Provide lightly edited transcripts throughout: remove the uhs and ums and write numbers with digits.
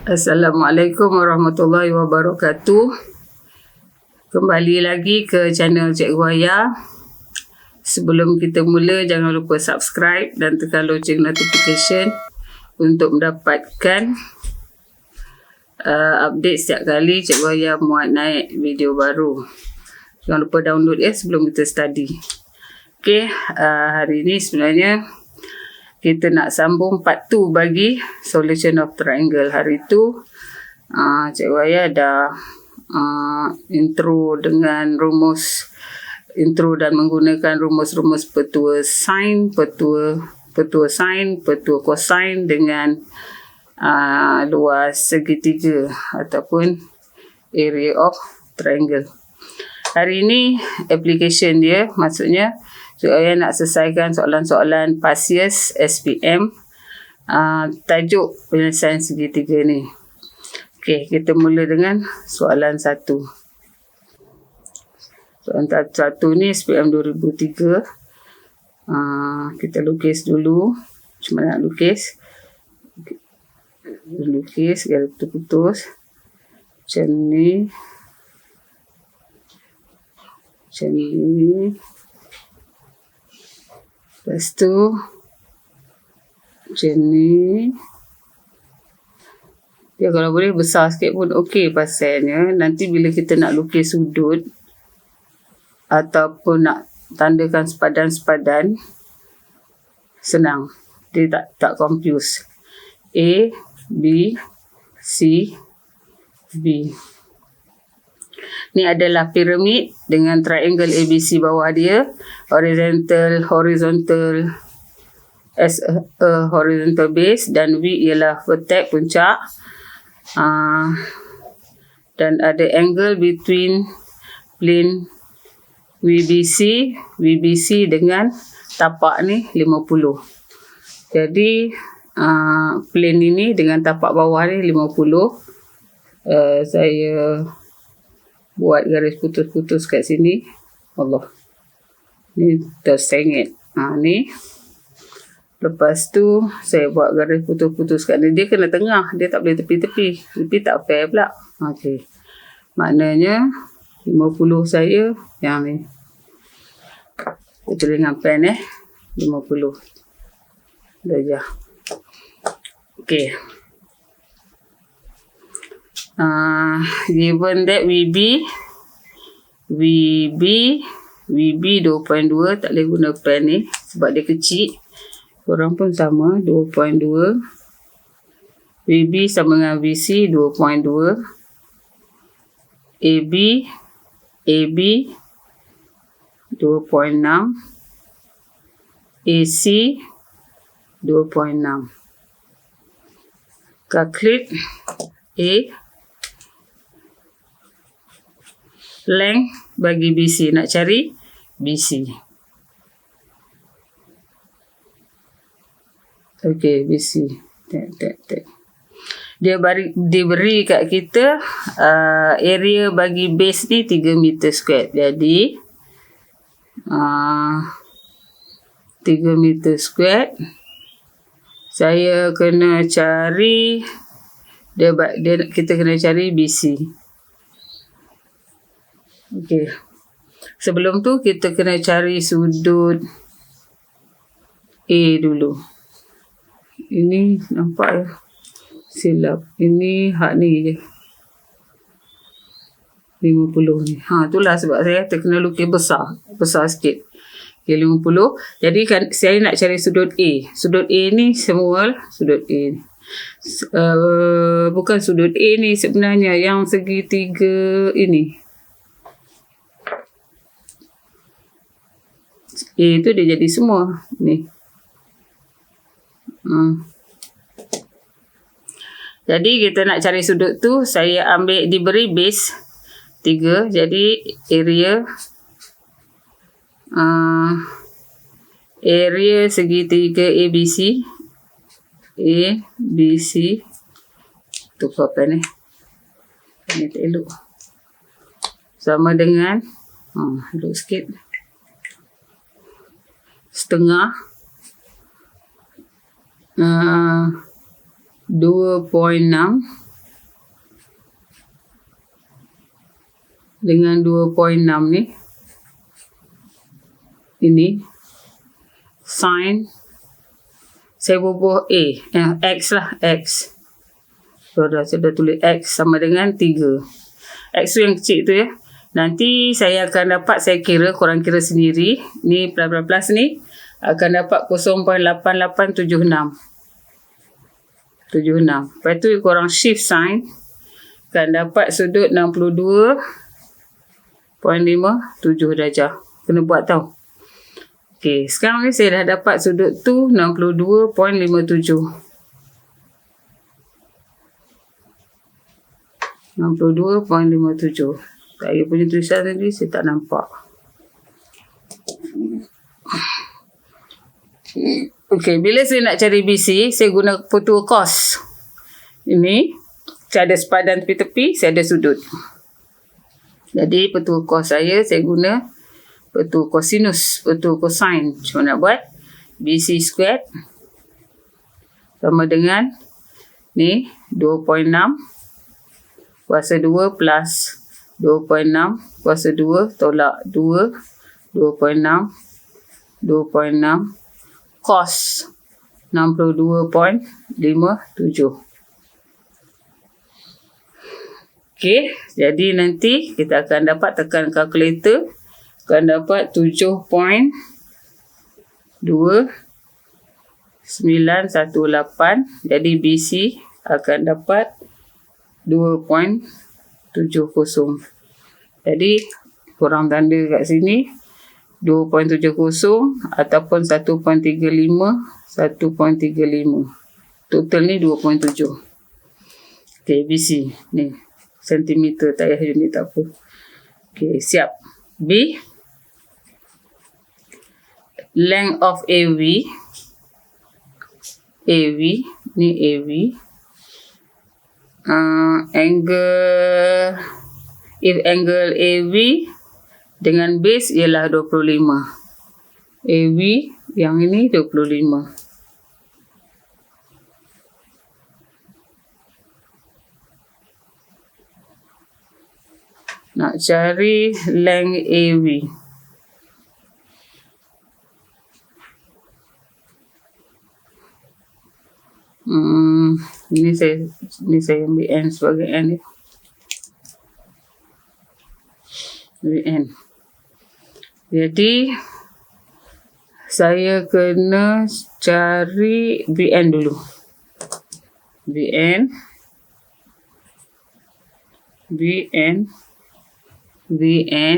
Assalamualaikum warahmatullahi wabarakatuh. Kembali lagi ke channel Cikgu Aya. Sebelum kita mula, jangan lupa subscribe dan tekan loceng notification untuk mendapatkan update setiap kali Cikgu Aya muat naik video baru. Jangan lupa download sebelum kita study. Okey, hari ini sebenarnya kita nak sambung part 2 bagi solution of triangle. Hari tu Cikgu Aya dah intro dengan intro dan menggunakan rumus-rumus petua SINE, petua SINE, petua COSINE dengan luas segitiga ataupun area of triangle. Hari ini application dia, maksudnya saya nak selesaikan soalan-soalan past years SPM tajuk penyelesaian segitiga ni. Okey, kita mula dengan soalan 1. Soalan 1 ni SPM 2003. Kita lukis dulu. Macam mana nak lukis? Lukis garis putus-putus. Macam ni. Macam ni. Lepas tu macam ni. Dia kalau boleh besar sikit pun okey pasalnya nanti bila kita nak lukis sudut ataupun nak tandakan sepadan-sepadan senang. Dia tak confuse. A, B, C, B. Ni adalah piramid dengan triangle ABC bawah dia. Horizontal as a horizontal base dan V ialah vertex puncak. Dan ada angle between plane VBC dengan tapak ni 50. Jadi plane ini dengan tapak bawah ni 50. Saya buat garis putus-putus kat sini. Allah. Ni tersengit. Ni. Lepas tu saya buat garis putus-putus kat ni. Dia kena tengah. Dia tak boleh tepi-tepi. Tepi tak fair pula. Okey. Maknanya 50 saya yang ni. Kita tulis dengan pen 50 darjah. Okey. Given that VB 2.2, tak boleh guna pen ni sebab dia kecil. Korang pun sama 2.2. VB sama dengan VC 2.2. AB 2.6. AC 2.6. Calculate A length bagi BC. Nak cari BC. Okey, BC. Dia diberi kat kita area bagi base ni 3 meter square. Jadi 3 meter square. Saya kena cari kita kena cari BC. Okey. Sebelum tu kita kena cari sudut A dulu. Ini nampak ya? Silap. Ini hak ni je. 50 ni. Itulah sebab saya kena lukis besar. Besar sikit. Okay, 50. Jadi kan saya nak cari sudut A. Sudut A ni semua sudut A ni. Bukan sudut A ni sebenarnya. Yang segitiga ini. A tu dia jadi semua. Ni. Jadi kita nak cari sudut tu. Saya ambil diberi base 3. Jadi area segitiga ABC. ABC. Tukar pen ni. Ini tak elok. Sama dengan elok sikit. Setengah 2.6 dengan 2.6 ni. Ini SINE. Saya bubuh X lah, X. Saya dah tulis X sama dengan 3. X tu yang kecil tu ya. Nanti saya akan dapat, saya kira, korang kira sendiri. Ni plus ni akan dapat 0.8876. 76. Lepas tu korang shift sign, akan dapat sudut 62.57 darjah. Kena buat tau. Okey, sekarang ni saya dah dapat sudut tu 62.57. 62.57. Saya punya tulisan tadi saya tak nampak. Okey, bila saya nak cari BC, saya guna petua cos. Ini, saya ada sepadan tepi-tepi, saya ada sudut. Jadi, petua cos saya guna petua cosinus, petua cosine. Cuma nak buat BC squared sama dengan ni 2.6 kuasa 2 plus 2.6 kuasa 2 tolak 2, 2.6 cos 62.57. Okey, jadi nanti kita akan dapat, tekan kalkulator, akan dapat 7.2918. Jadi BC akan dapat 2.70. Jadi korang tanda kat sini 2.70 ataupun 1.35. Total ni 2.7. Okey, BC ni sentimeter, tak payah unit, tak apa. Okey, siap. B, length of AV ni AV. Angle, if angle AV dengan base ialah 25. AV yang ini 25. Nak cari length AV. Ini saya ambil N sebagai N ni. N. Jadi saya kena cari VN dulu. VN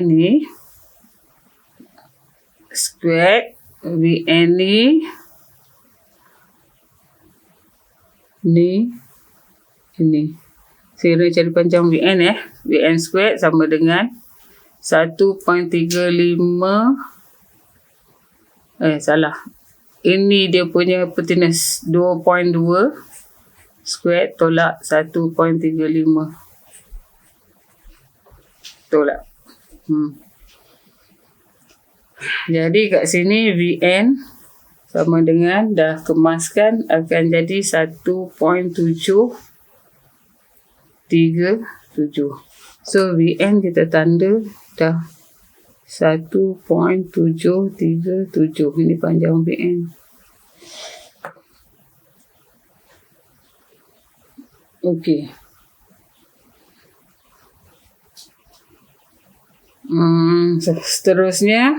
ni square, VN ni ini. Saya nak cari panjang VN VN square sama dengan 1.35. Salah. Ini dia punya hypotenuse 2.2 square tolak 1.35. Tolak. Jadi kat sini VN sama dengan, dah kemaskan, akan jadi 1.737. So VN kita tanda dah 1.737. Ini panjang VN. Okey. Seterusnya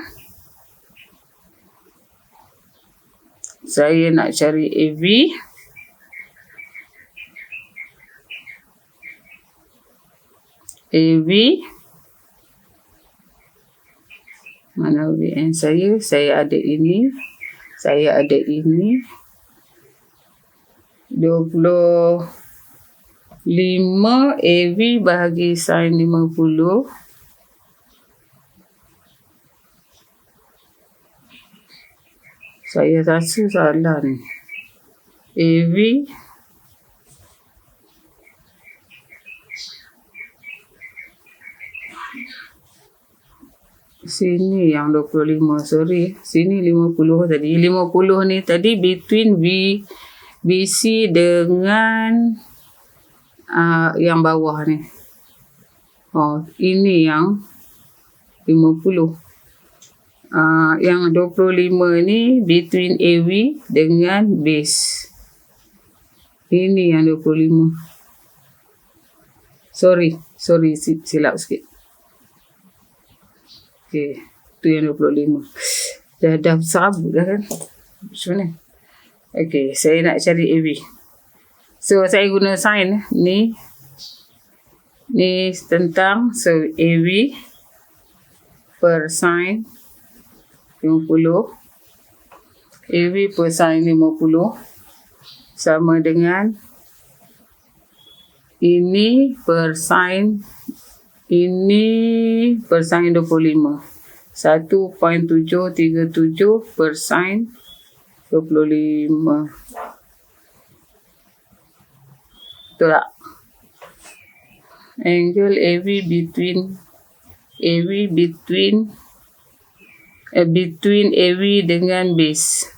saya nak cari AV. Mana VN saya? Saya ada ini. 25 AV bahagi sin 50. Saya rasa salah ni. AV sini yang 25, sorry. Sini 50 tadi. 50 ni tadi between BC dengan yang bawah ni. Ini yang 50. Yang 25 ni between AV dengan base. Ini yang 25. Sorry, silap sikit. Okay, tu yang 25. Dah serabut dah kan. Macam mana? Okay, saya nak cari AV. So, saya guna SINE ni. Ni tentang, so AV per SINE 50. AV per SINE 50 sama dengan ini per SINE 25. 1.737 per SINE 25. Betul tak? Angle AV between AV dengan base.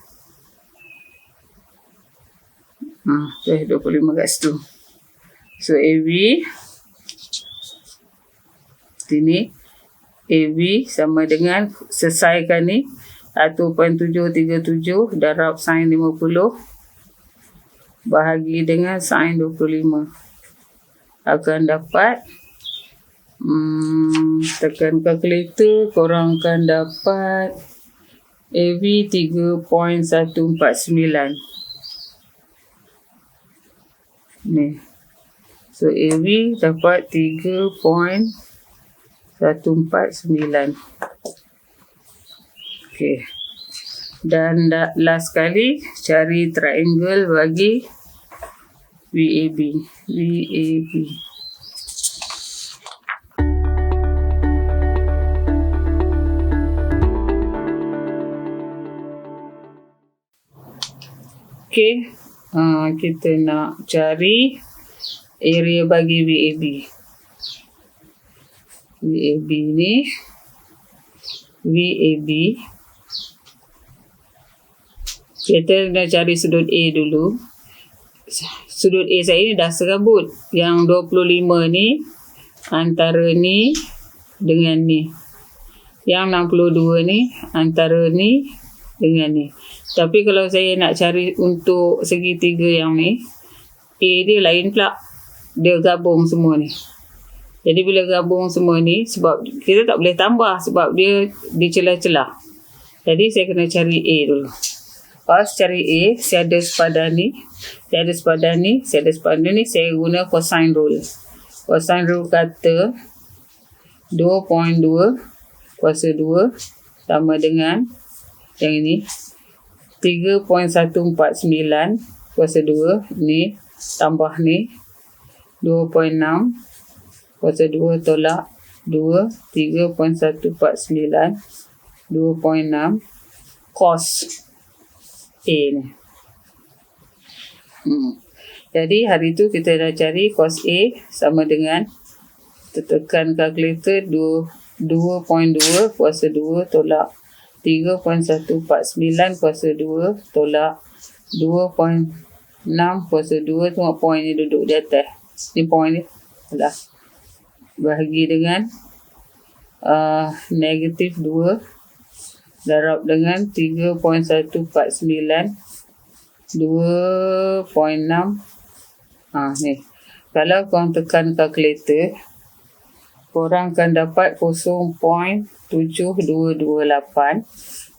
25 kat situ. So AV sini AV sama dengan, selesaikan ni 1.737 darab sin 50 bahagi dengan sin 25 akan dapat tekan kalkulator, korang akan dapat AV 3.149 ni. So AV dapat 3.149. Okay. Dan last kali cari triangle bagi VAB. Okay. Kita nak cari area bagi VAB. VAB ni kita nak cari sudut A dulu. Sudut A saya ni dah serabut. Yang 25 ni antara ni dengan ni. Yang 62 ni antara ni dengan ni. Tapi kalau saya nak cari untuk segitiga yang ni, A dia lain pula. Dia gabung semua ni. Jadi bila gabung semua ni, sebab kita tak boleh tambah sebab dia di celah-celah. Jadi saya kena cari A dulu. Pas cari A, saya ada sepadan ni, saya ada sepadan ni, saya guna cosine rule. Cosine rule kata 2.2 kuasa 2 sama dengan yang ini 3.149 kuasa 2 ni tambah ni 2.6 kuasa 2 tolak 2 3.149 2.6 cos A ni. Jadi hari tu kita dah cari cos A sama dengan tekan kalkulator 2.2 kuasa 2 tolak 3.149 kuasa 2 tolak 2.6 kuasa 2. Tengok point ni duduk di atas. Ni point ni. Dah. Bahagi dengan negatif 2 darab dengan 3.149 2.6. Ni. Kalau korang tekan kalkulator, korang akan dapat 0.7228.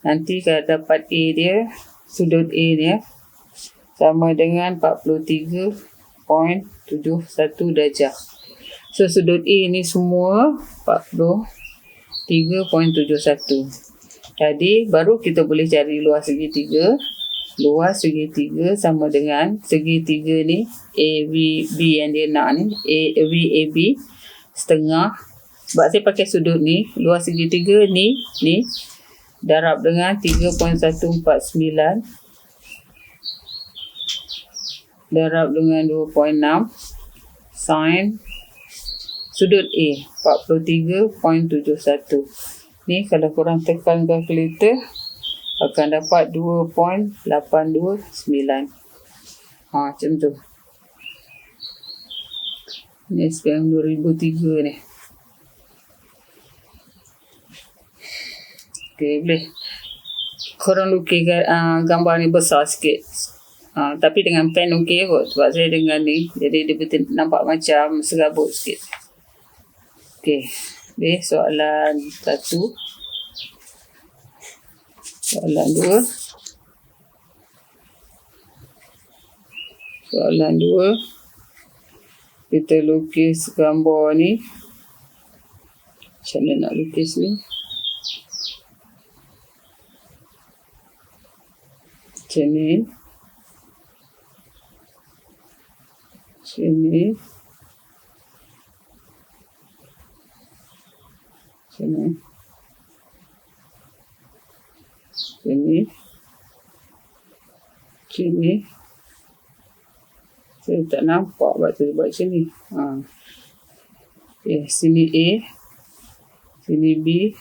Nanti kalau dapat A dia, sudut A dia sama dengan 43.71 darjah. So sudut A ni semua 43.71. Jadi baru kita boleh cari luas segitiga. Luas segitiga sama dengan segitiga ni AVB yang dia nak ni, VAB setengah. Sebab saya pakai sudut ni, luas segitiga ni darab dengan 3.149 darab dengan 2.6 sin sudut A 43.71. Ni kalau korang tekan kalkulator akan dapat 2.829. Macam tu. Ni sekarang 2003 ni. Okey, boleh. Korang lukis gambar ni besar sikit. Tapi dengan pen okey kot. Sebab saya dengan ni. Jadi dia betul nampak macam serabut sikit. Okey. Boleh soalan 1. Soalan 2. Soalan 2. Kita lukis gambar ni. Macam mana nak lukis ni? Macam ni. Sini. Sini. Sini. Sini. Saya tak nampak waktu buat macam ni. Okay, sini A. Sini B.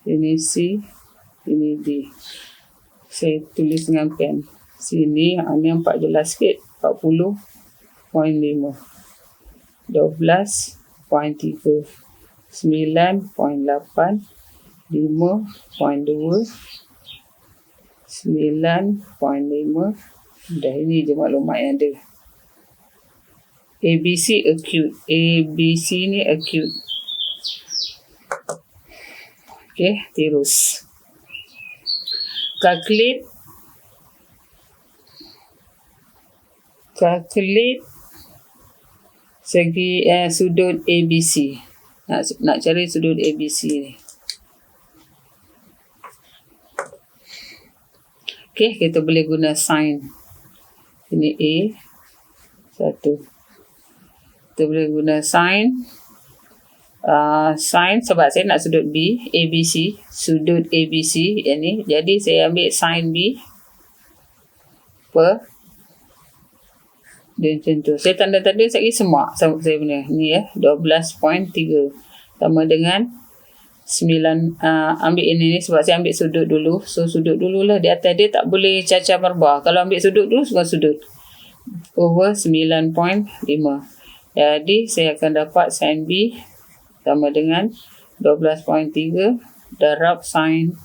Sini C. Sini D. Saya tulis dengan pen. Sini, ni nampak jelas sikit. 40.5. 12.3. 9.8. 5.2. 9.5. Dah, ini je maklumat yang ada. ABC acute. ABC ni acute. Okay, terus. Calculate segi sudut ABC. Nak cari sudut ABC ni. Okay, kita boleh guna SINE. Ini A. 1. Kita boleh guna SINE. SINE sebab saya nak sudut B. ABC. Sudut ABC yang ni. Jadi saya ambil SINE B. Dia macam tu. Saya tanda-tanda sekali semak sama saya punya. Ni 12.3. Sama dengan 9. Ambil ini ni sebab saya ambil sudut dulu. So sudut dululah. Di atas dia tak boleh cacah merba. Kalau ambil sudut dulu, semua sudut. Over 9.5. Jadi saya akan dapat sin B sama dengan 12.3 darab sin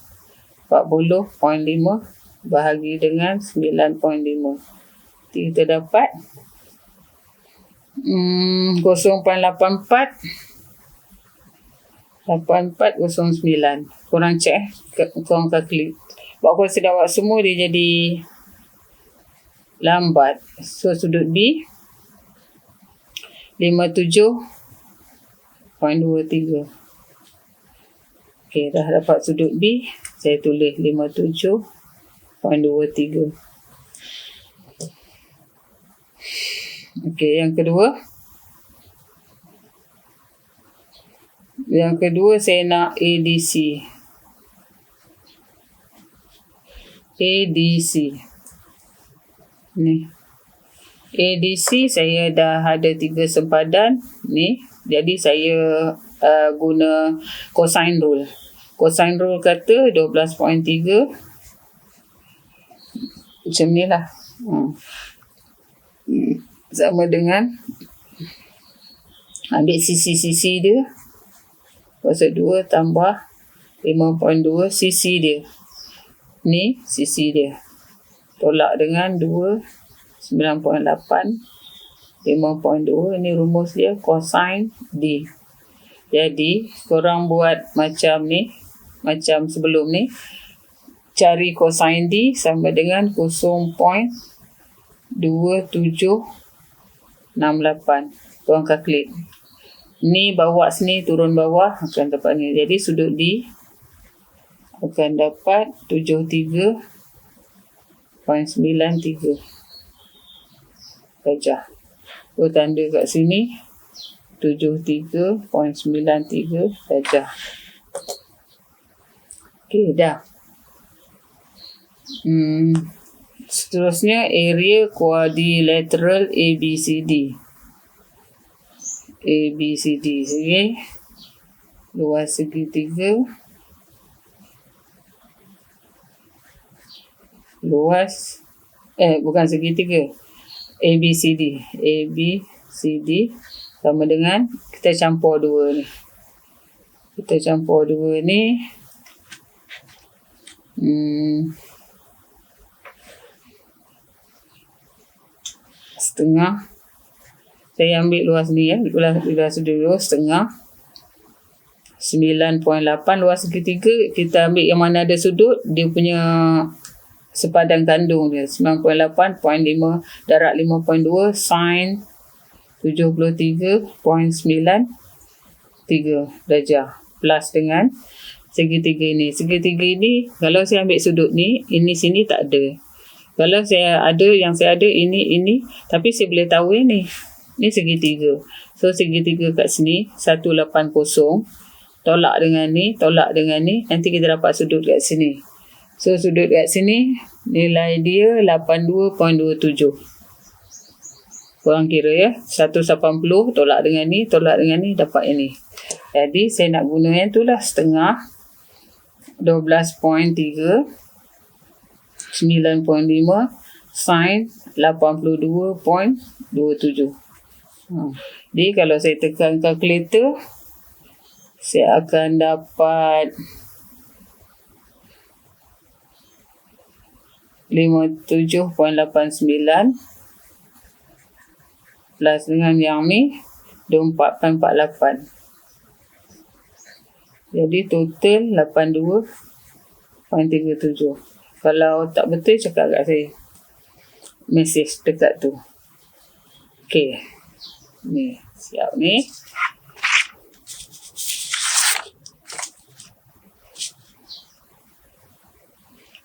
40.5 bahagi dengan 9.5. Kita dapat 0.84 8409. Korang cek korang kalkulate. Sebab kalau saya dapat semua dia jadi lambat. So sudut B 57.23. Okey, dah dapat sudut B. Saya tulis 57.23. Okey, yang kedua. Yang kedua saya nak ADC. ADC. Ni. ADC saya dah ada 3 sempadan. Ni. Jadi saya guna COSINE rule. COSINE rule kata 12.3. Macam ni lah. Sama dengan ambil sisi-sisi dia. Pasal 2 tambah 5.2 sisi dia. Ni sisi dia. Tolak dengan 2, 9.8, 5.2. Ini rumus dia cosine D. Jadi, korang buat macam ni. Macam sebelum ni. Cari cosine D sama dengan 0.2768. Korang kalkulate. Ni bawa sini, turun bawah akan dapat ni. Jadi sudut D akan dapat 73.93 darjah. So tanda kat sini 73.93 darjah. Okey, dah. Seterusnya area quadrilateral ABCD. ABCD segi luas segitiga luas bukan segitiga ABCD sama dengan kita campur dua ni Setengah. Saya ambil luas ni ya. Luas dulu setengah. 9.8 luas segitiga. Kita ambil yang mana ada sudut. Dia punya sepadan kandung dia. 9.8.5 darab 5.2 sin 73.93 darjah. Plus dengan segitiga ini. Segitiga ini kalau saya ambil sudut ni, ini sini tak ada. Kalau saya ada, yang saya ada ini, tapi saya boleh tahu ni. Ni segitiga. So segitiga kat sini 180. Tolak dengan ni. Nanti kita dapat sudut kat sini. So sudut kat sini nilai dia 82.27. Korang kira ya. 180 tolak dengan ni dapat ini. Jadi saya nak guna yang tu lah. Setengah 12.3 9.5 sin 82.27. Jadi kalau saya tekan kalkulator, saya akan dapat 57.89 plus dengan yang ni 24.48. Jadi total 82.37. Kalau tak betul cakap kat saya. Mesej dekat tu. Okey. Ni, siap ni.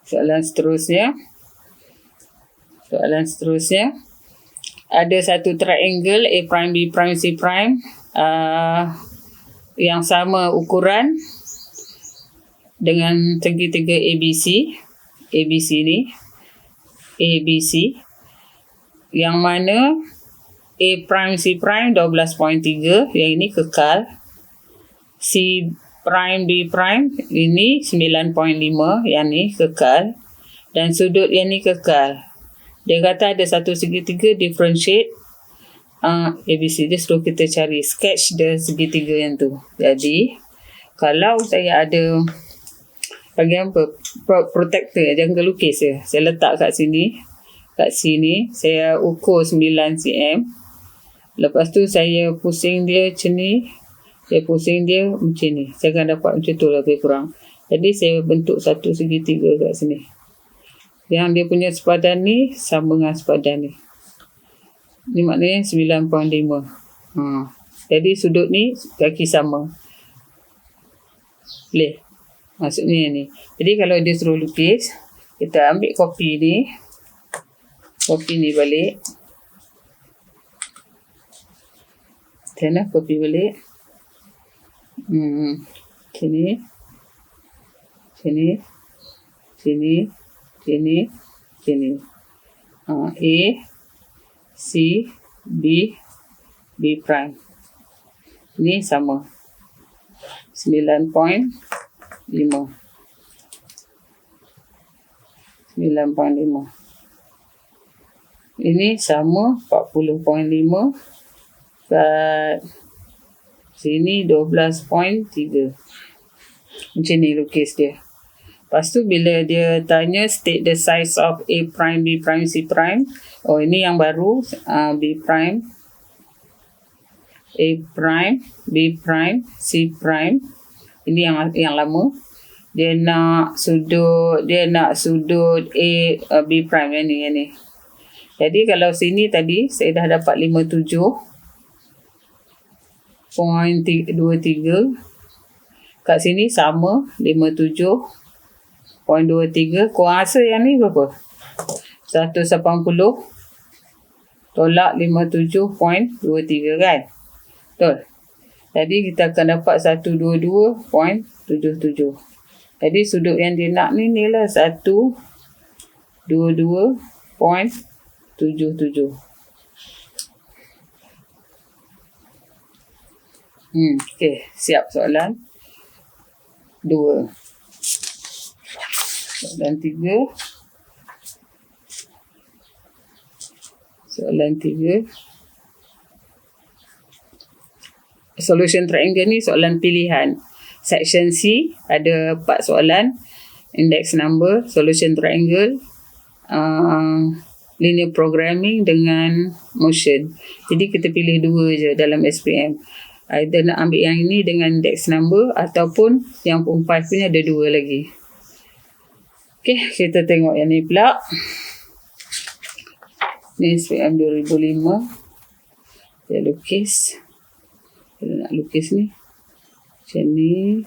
Soalan seterusnya. Ada satu triangle A prime, B prime, C prime. Yang sama ukuran dengan segitiga ABC. ABC ni. ABC. Yang mana A prime, C prime 12.3. Yang ini kekal. C prime, B prime ini 9.5. Yang ni kekal. Dan sudut yang ni kekal. Dia kata ada satu segitiga differentiate ABC. Dia suruh kita cari sketch the segitiga yang tu. Jadi kalau saya ada bagian protector, jangan lukis ya. Saya letak kat sini. Kat sini saya ukur 9 cm. Lepas tu saya pusing dia macam ni. Saya pusing dia macam ni. Saya akan dapat macam tu lebih kurang. Jadi saya bentuk satu segitiga kat sini. Yang dia punya sepadan ni sama dengan sepadan ni. Ni maknanya 9.5. Jadi sudut ni kaki sama. Boleh. Maksudnya ni. Jadi kalau dia suruh lukis, kita ambil kopi ni. Kopi ni balik. Macam mana kopi balik? Sini. Sini. Sini. Sini. Sini. A, C, B, B prime. Ini sama. 9.5. 9.5. Ini sama 40.5. Kat sini 12.3. Macam ni lukis dia. Lepas tu bila dia tanya state the size of A prime, B prime, C prime. Oh ini yang baru. B prime, A prime, B prime, C prime. Ini yang lama. Dia nak sudut A, B prime yang ni. Jadi kalau sini tadi saya dah dapat 57.23. Kat sini sama 57.23. Korang rasa yang ni berapa? 180 tolak 57.23 kan? Betul. Jadi kita akan dapat 122.77. Jadi sudut yang dia nak ni lah 122.77. Okey, siap soalan 2. Soalan 3. Solution triangle ni soalan pilihan. Section C ada 4 soalan. index number, solution triangle, linear programming dengan motion. Jadi kita pilih 2 je dalam SPM. Either nak ambil yang ini dengan index number ataupun yang form 5 punya ada 2 lagi. Okay, kita tengok yang ni pula. Ni SPM 2005. Dia lukis. Kita nak lukis ni. Macam ni.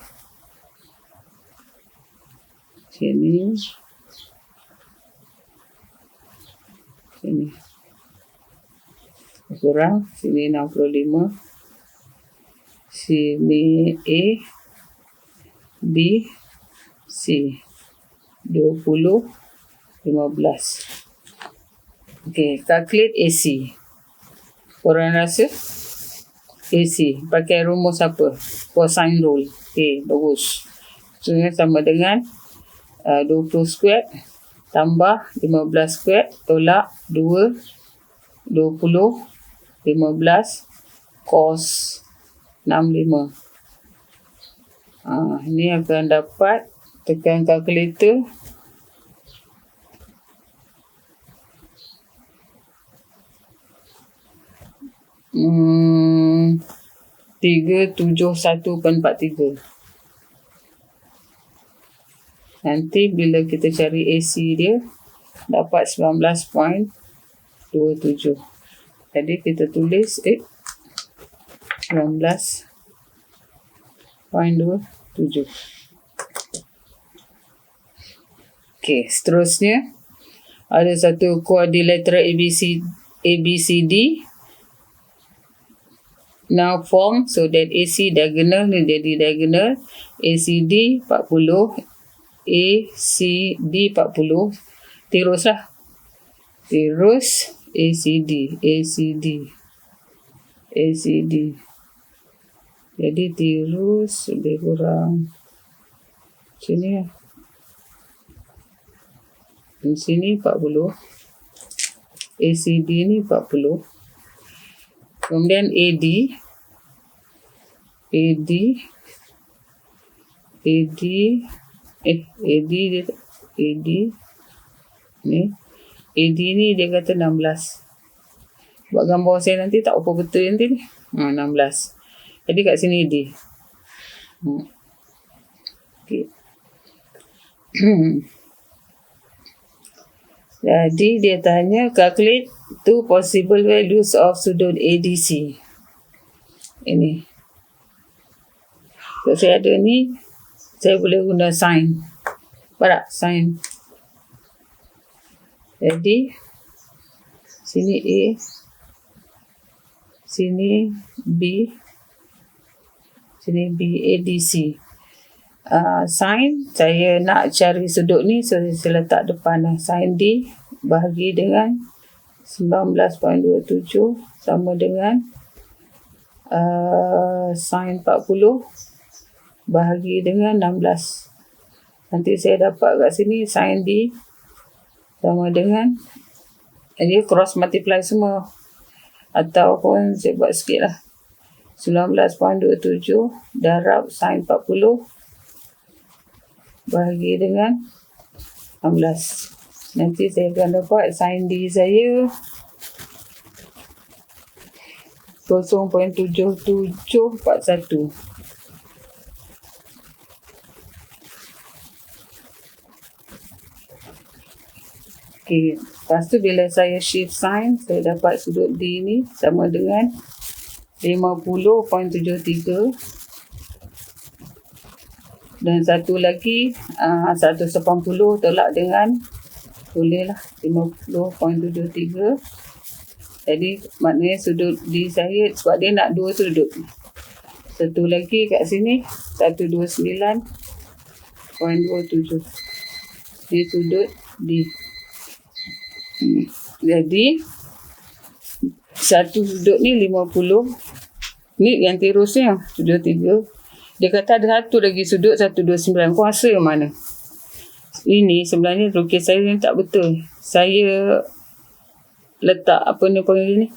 Macam ni. Sini. Kurang. Sini 65. Sini A. B. C. 20. 15. Okay. Calculate AC. Korang rasa? AC. Pakai rumus apa? Cosine rule. Okay. Bagus. So, sama dengan 20 square tambah 15 square tolak 2 20 15 cos 65. Ini akan dapat, tekan kalkulator. Hmm, 371.43. Nanti bila kita cari AC dia dapat 19.27. Jadi kita tulis 19.27. Okey, seterusnya ada satu quadrilateral ABCD. Now form so that AC diagonal ni jadi diagonal. ACD 40. ACD 40. Teruslah. Terus ACD. Jadi terus lebih kurang sini lah. Di sini 40. ACD ni 40. Kemudian AD ni. AD ni dia kata 16. Buat gambar saya nanti tak apa betul nanti ni. 16. Jadi kat sini D. Okay. Jadi dia tanya calculate 2 possible values of sudut ADC. Ini. Kalau saya ada ni, saya boleh guna SINE. Nampak tak? SINE. Jadi, sini A, sini B, sini B, ADC. SINE, saya nak cari sudut ni, so saya letak depan lah. SINE D bahagi dengan 19.27 sama dengan SINE 40 bahagi dengan 16. Nanti saya dapat kat sini SINE D sama dengan, dia cross multiply semua, ataupun saya buat sikit lah, 19.27 darab SINE 40 bahagi dengan 16. Nanti saya akan dapat SINE D saya 0.7741. Okay. Lepas tu bila saya shift SINE, saya dapat sudut D ni sama dengan 50.73. Dan satu lagi 180 tolak dengan, bolehlah 50.73. Jadi maknanya sudut D saya, sebab dia nak 2 sudut. Satu lagi kat sini 129.27. Ini sudut D. Jadi satu sudut ni 50. Ni yang terusnya sudut 3. Dia kata ada satu lagi sudut 129. Kau rasa yang mana? Ini sebenarnya lukis saya ni tak betul. Saya letak apa ni panggil ni,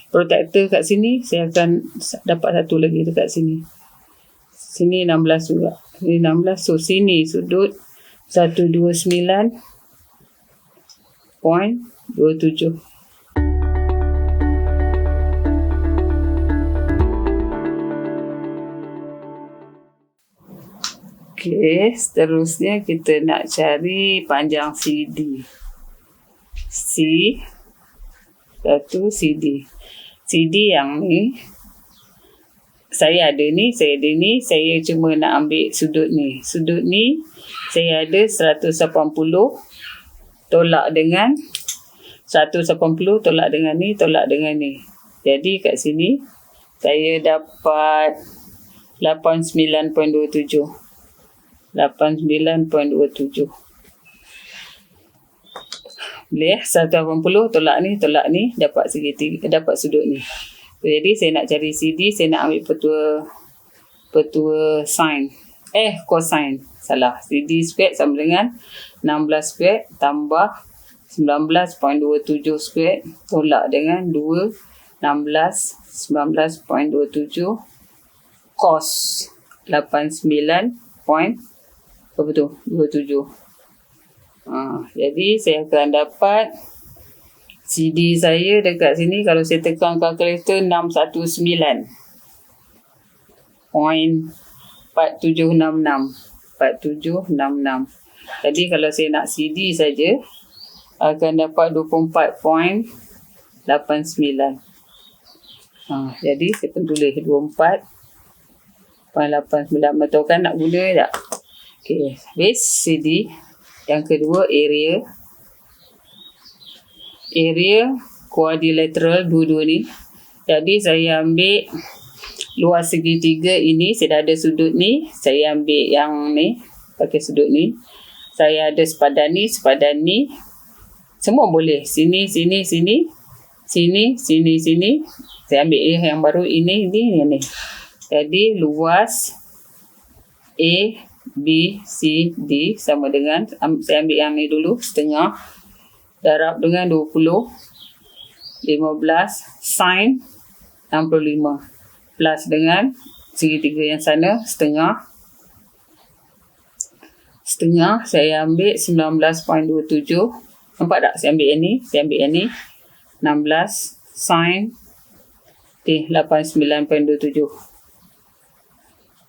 protector kat sini. Saya akan dapat satu lagi dekat sini. Sini 16 juga. Ini 16. So sini sudut 129.27. Okey, seterusnya kita nak cari panjang CD. Satu CD. CD yang ni, saya ada ni, saya cuma nak ambil sudut ni. Sudut ni, saya ada 180 tolak dengan 180 tolak dengan ni, tolak dengan ni. Jadi kat sini, saya dapat 89.27. 89.27. Boleh 180 tolak ni dapat segitiga, dapat sudut ni. Jadi saya nak cari CD, saya nak ambil petua SINE. COSINE. Salah. CD squared sama dengan 16 squared tambah 19.27 squared tolak dengan 19.27 cos 27. Jadi saya akan dapat CD saya dekat sini, kalau saya tekan kalkulator 619.4766. 4766. Jadi kalau saya nak CD saja akan dapat 24.89. Jadi saya pun tulis 24.89. Betul kan nak guna tak? Okey, base CD. Yang kedua area quadrilateral dua-dua ni. Jadi saya ambil luas segitiga ini, saya dah ada sudut ni, saya ambil yang ni, pakai sudut ni. Saya ada sepadan ni, semua boleh. Sini. Saya ambil yang baru ini. Jadi luas A, B, C, D sama dengan, saya ambil yang ni dulu, setengah darab dengan 20, 15 sin 65 plus dengan segitiga yang sana setengah, saya ambil 19.27. Nampak tak? Saya ambil yang ni, 16 sin 89.27.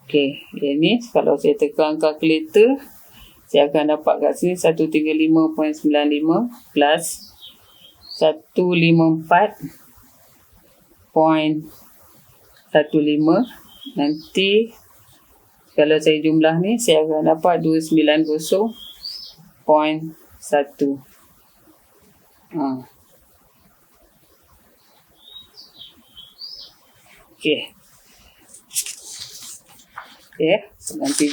Okey, ini kalau saya tekan kalkulator, saya akan dapat kat sini 135.95 plus 154.15. Nanti kalau saya jumlah ni, saya akan dapat 290.1. Okey. Soalan 3.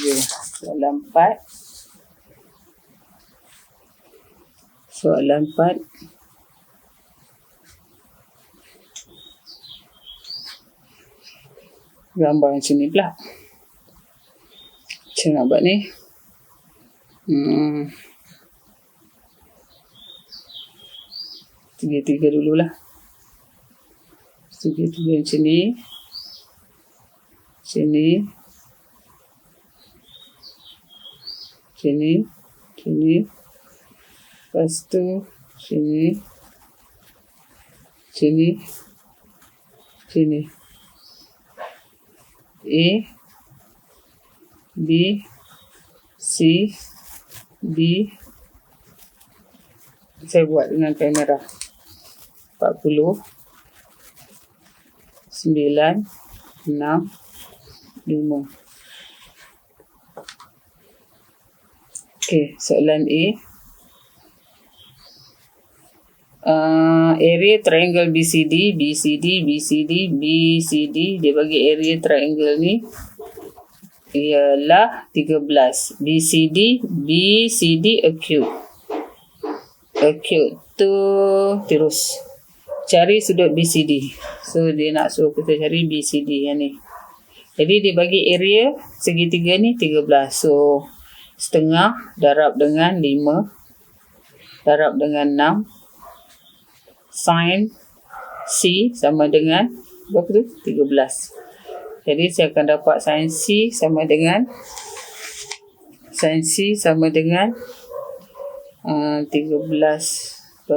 Soalan 4. Gambar yang sini pula. Macam nak buat ni? Tiga dululah. Tiga macam ni. Sini. Lepas tu sini. A, B, C, D. Saya buat dengan kamera. 40, 9, 6, 5. Okey, soalan A. Area triangle BCD. Dia bagi area triangle ni ialah 13. BCD acute tu terus cari sudut BCD. So dia nak suruh kita cari BCD yang ni. Jadi dia bagi area segitiga ni 13. So setengah darab dengan 5 darab dengan 6 sin C sama dengan berapa tu? 13. Jadi saya akan dapat sin C sama dengan sin C sama dengan 13/15.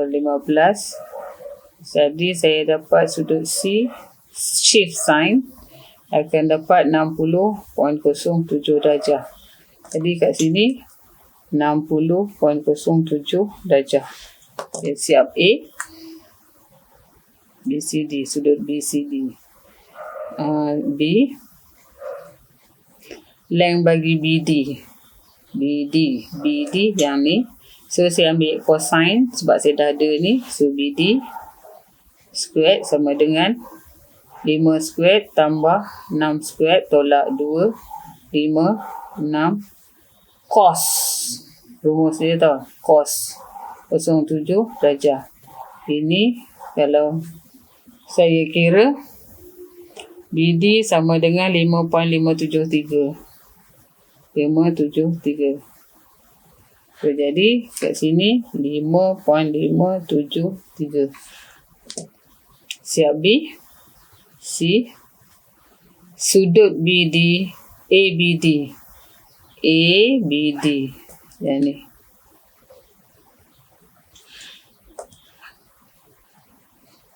Jadi saya dapat sudut C shift sin akan dapat 60.07 darjah. Jadi kat sini 60.07 darjah. Okay, siap A. BCD, sudut BCD. B, length bagi BD yang ni. So saya ambil cosine sebab saya dah ada ni. So BD squared sama dengan 5 squared tambah 6 squared tolak 2, 5, 6 cos. Rumus dia tau, cos 07 darjah. Ini kalau saya kira BD sama dengan 5.573. So, jadi kat sini 5.573. Siap B. C, sudut BD ABD yang ni.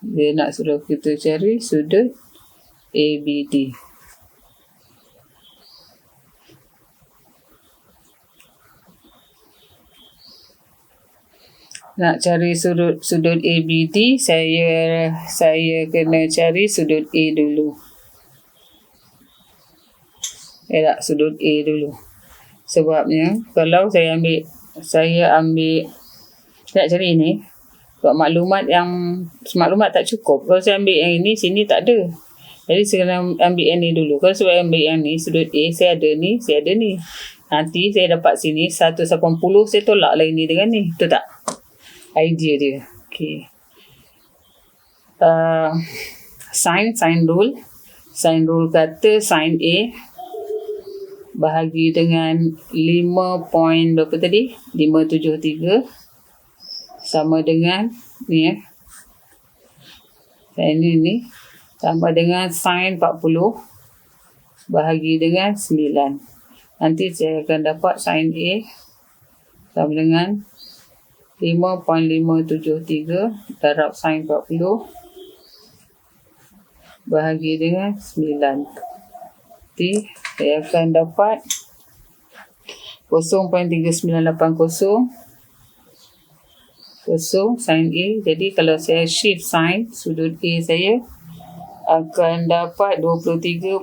Dia nak suruh kita cari sudut ABD. Nak cari sudut ABD, saya kena cari sudut A dulu. Sudut A dulu. Sebabnya kalau saya ambil nak cari ini, sebab maklumat tak cukup. Kalau saya ambil yang ini, sini tak ada. Jadi saya kena ambil yang ni dulu. Kalau saya ambil yang ni, sudut A, saya ada ni. Nanti saya dapat sini 180, saya tolak lah ini dengan ni. Betul tak? Idea dia. Okay. Sine rule. Sine rule kata sin A bahagi dengan 5.573 sama dengan ni ni sama dengan sin 40 bahagi dengan 9. Nanti saya akan dapat sin A sama dengan 5.573 darab sin 40 bahagi dengan 9. Nanti saya akan dapat 0.3980 sin A. Jadi kalau saya shift sin, sudut A saya akan dapat 23.45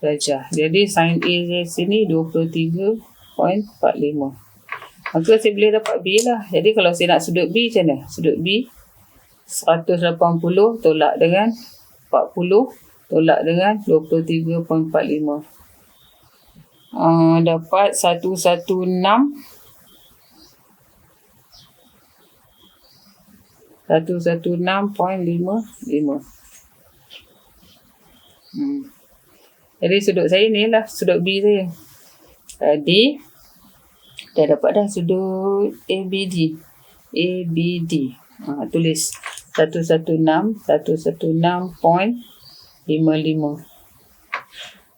darjah. Jadi sin A di sini 23.45. Maka saya boleh dapat B lah. Jadi kalau saya nak sudut B macam mana? Sudut B 180 tolak dengan 40 tolak dengan 23.45. Dapat 116.55. Jadi sudut saya ni lah, sudut B saya. Tadi dah dapat dah sudut ABD. Tulis 116.55.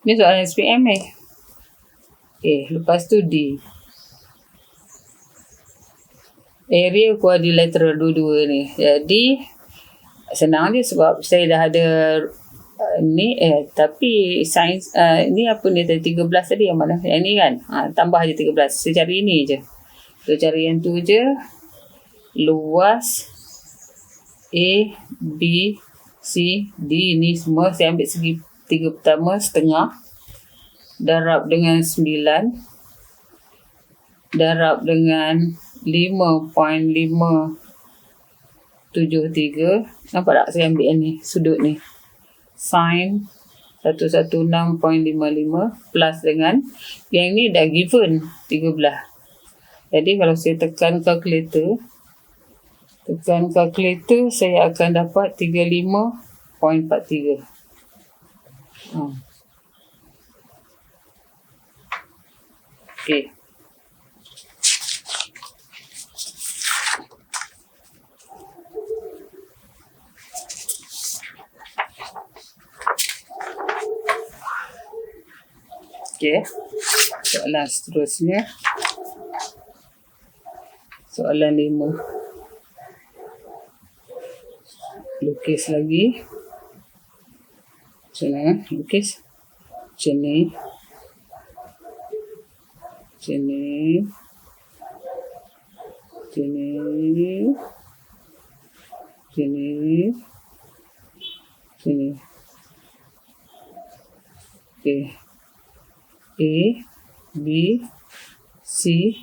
Ni soalan SPM ni. Okay, lepas tu D. Area quadrilateral dua-dua ni. Jadi senang je sebab saya dah ada ni tapi sains ni apa ni tadi 13 tadi yang mana? Yang ni kan? Tambah je 13. Saya cari ni je. So cari yang tu je. Luas A, B, C, D ni semua saya ambil segi tiga pertama setengah darab dengan 9 darab dengan 5.573. Nampak tak saya ambil yang ni, sudut ni. Sin 116.55 plus dengan yang ni dah given 13. Jadi kalau saya tekan kalkulator saya akan dapat 35.43. Okey. Okey. Soalan seterusnya. Soalan 5. Lukis lagi. Macam mana? Lukis. Macam ni. Macam ni. Macam ni. Macam ni. Macam ni. Okey. A, B, C,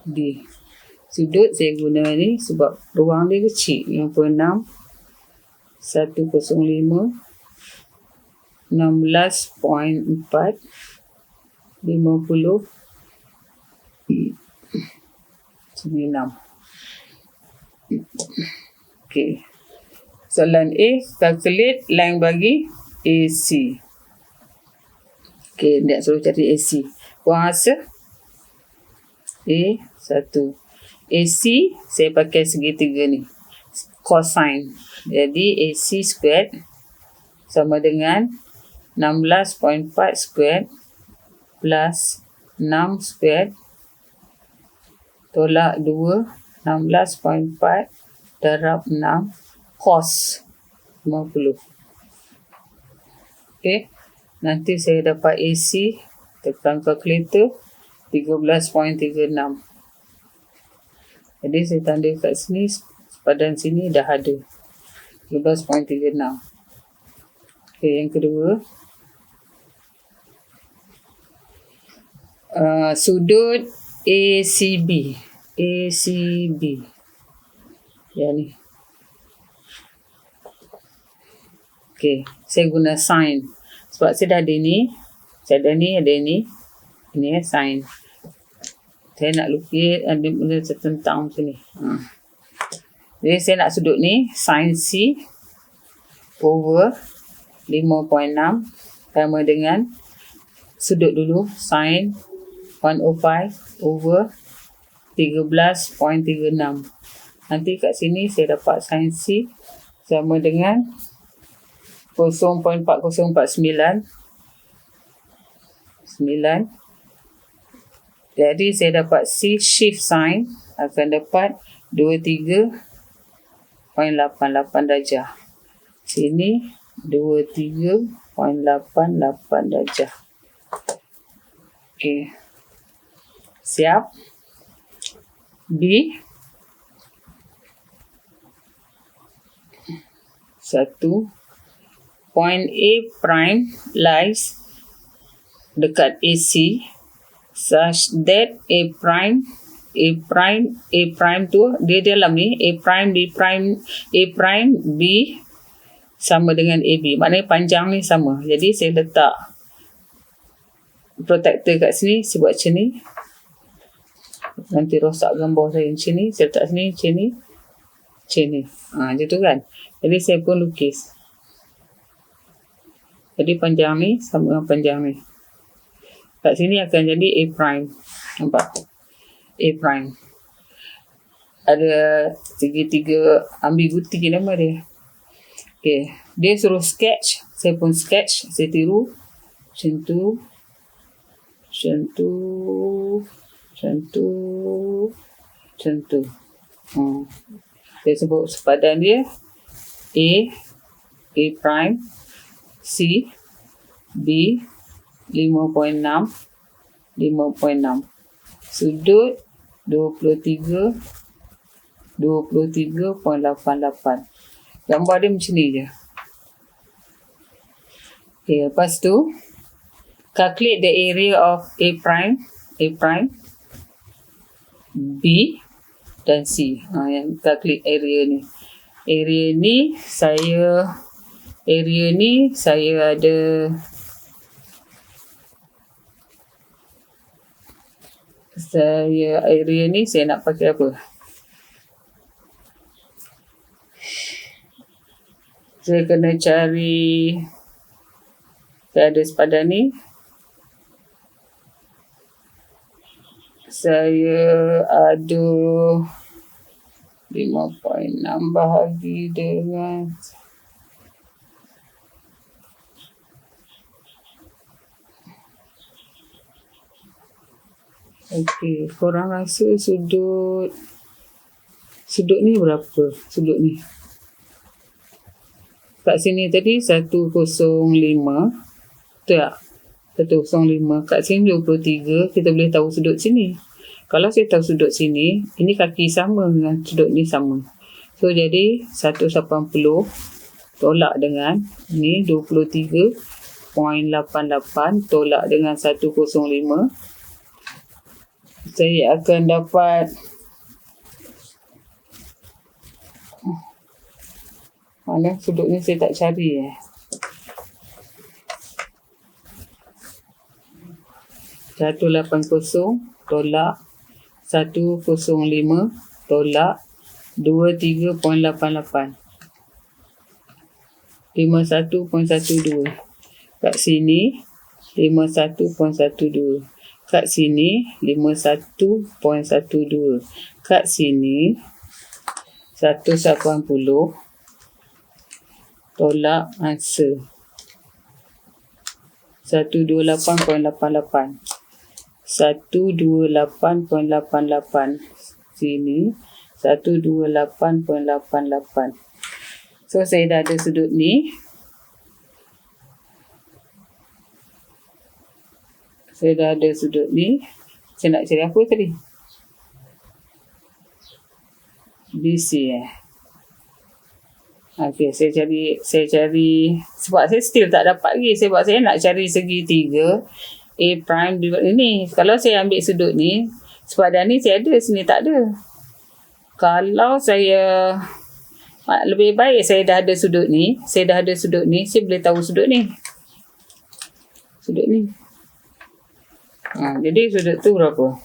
D. Sudut saya guna ni sebab ruang dia kecil. 56, 105, 16.4, 50, 9. Okey. Soalan A, calculate length bagi AC. Okey, dia suruh cari AC. Buang rasa. A1. AC, saya pakai segitiga ni. COSINE. Jadi, AC squared sama dengan 16.4 squared plus 6 squared tolak 2, 16.4 darab 6 cos 50. Okey. Nanti saya dapat AC, tekan kalkulator, 13.36. Jadi saya tanda kat sini, sepadan sini dah ada. 13.36. Okey, yang kedua. Sudut ACB. ACB. Yang ni. Okey, saya guna SINE. Sebab saya dah ada ni. Saya ada ni, ada ni. Ini SINE. Saya nak lukis, ada benda tentang macam ni. Jadi saya nak sudut ni, sin C over 5.6 sama dengan sudut dulu, sin 105 over 13.36. Nanti kat sini saya dapat sin C sama dengan 0.4049. Jadi saya dapat C shift sin akan dapat 23.88 darjah. Sini 23.88 darjah. Okey. Siap. B 1. Point A prime lies dekat AC such that A prime tu dia dalam ni, A prime B sama dengan AB. Maknanya panjang ni sama. Jadi saya letak protector kat sini, saya buat macam ni. Nanti rosak gambar saya macam ni. Saya letak sini macam ni. Macam ni. Macam tu kan. Jadi saya pun lukis. Jadi panjang ni sama dengan panjang ni. Kat sini akan jadi A prime. Nampak? A prime. Ada segitiga ambiguity nama dia. Okey. Dia suruh sketch. Saya pun sketch. Saya tiru. Macam tu. Macam tu. Macam tu. Macam tu. Saya sebut sepadan dia. A prime. C, B, 5.6, 5.6. Sudut 23.88. Gambar dia macam ni je. Okay, lepas tu, calculate the area of A prime, B dan C. Yang calculate area ni. Area ni saya ada area ni saya nak pakai apa? Saya kena cari, saya ada sepadan ni. Saya ada 5.6 bahagi dengan Okey, korang rasa sudut ni berapa? Sudut ni. Kat sini tadi 105. Betul tak? 105. Kat sini 23. Kita boleh tahu sudut sini. Kalau saya tahu sudut sini, ini kaki sama dengan sudut ni sama. So, jadi 180 tolak dengan ni 23.88 tolak dengan 105. Saya akan dapat mana sudut ni saya tak cari 180 tolak 105 tolak 23.88 51.12. Kat sini 51.12. Kat sini 51.12. Kat sini 180 tolak answer 128.88. 128.88. Sini 128.88. So saya dah ada sudut ni. Saya nak cari apa tadi? BC Okey, saya cari sebab saya still tak dapat lagi sebab saya nak cari segitiga A prime ini. Kalau saya ambil sudut ni, sepadan ni saya ada, sini tak ada. Kalau saya lebih baik saya dah ada sudut ni, saya boleh tahu sudut ni. Jadi sudut tu berapa?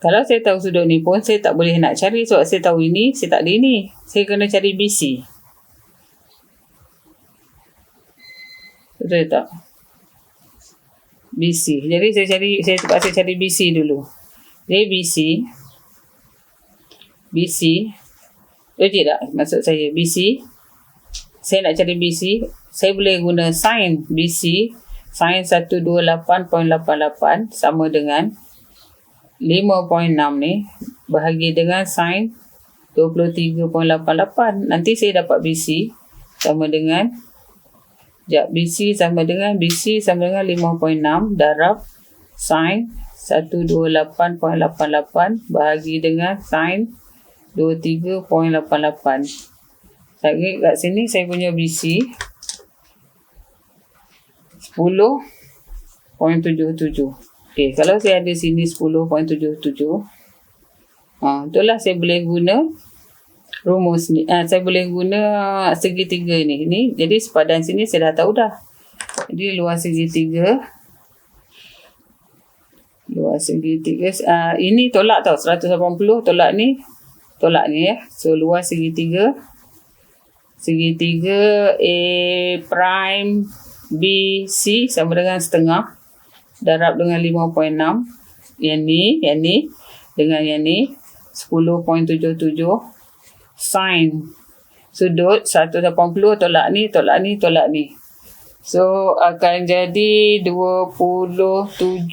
Kalau saya tahu sudut ni pun, saya tak boleh nak cari sebab saya tahu ini, saya tak ada ini. Saya kena cari BC. Betul tak? BC. Jadi saya terpaksa cari BC dulu. Jadi BC. Betul tak? Maksud saya BC. Saya nak cari BC. Saya boleh guna SINE BC. SINE 128.88 sama dengan 5.6 ni bahagi dengan SINE 23.88. Nanti saya dapat BC sama dengan BC sama dengan 5.6 darab SINE 128.88 bahagi dengan SINE 23.88. Kat sini saya punya BC 10.77. Okey, kalau saya ada sini 10.77, itulah saya boleh guna rumus ni. Saya boleh guna segitiga ni. Jadi sepadan sini saya dah tahu dah. Jadi luas segitiga ini tolak tau, 180 tolak ni ya. So luas segitiga A prime B C sama dengan setengah darab dengan 5.6. Yang ni dengan yang ni 10.77. SINE sudut 180 tolak ni. So akan jadi 27.24.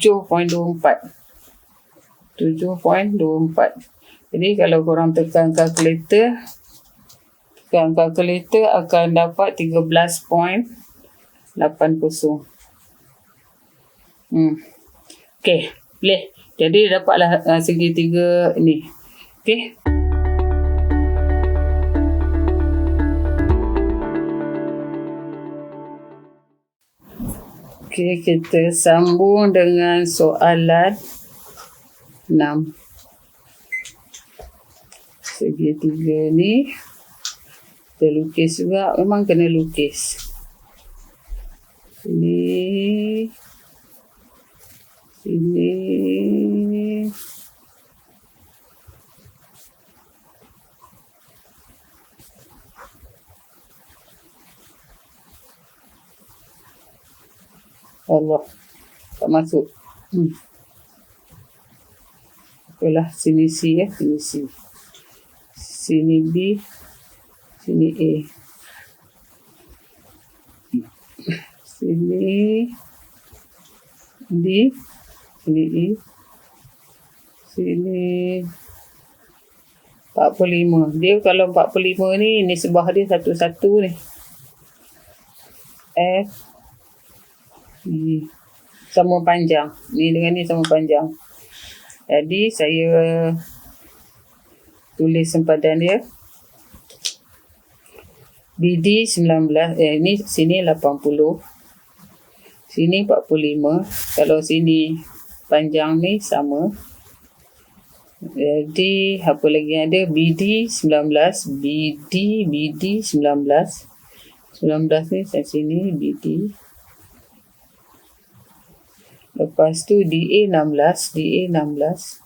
Jadi kalau korang tekan kalkulator akan dapat 13.80. Okey, boleh. Jadi dapatlah segitiga ni. Okey. Okey, kita sambung dengan soalan 6. Segitiga ni kita lukis juga, memang kena lukis. Sini. Allah, tak masuk. Itulah sini C ya, sini C. Sini B, sini A. Sini D, sini E, sini 45. Dia kalau 45 ni nisbah dia satu-satu ni. F, E. Sama panjang. Ni dengan ni sama panjang. Jadi saya tulis sempadan dia. BD 19, ni sini 80. Sini 45. Kalau sini panjang ni sama. Jadi apa lagi yang ada? BD 19. BD 19. 19 ni saya sini BD. Lepas tu DA 16. DA 16.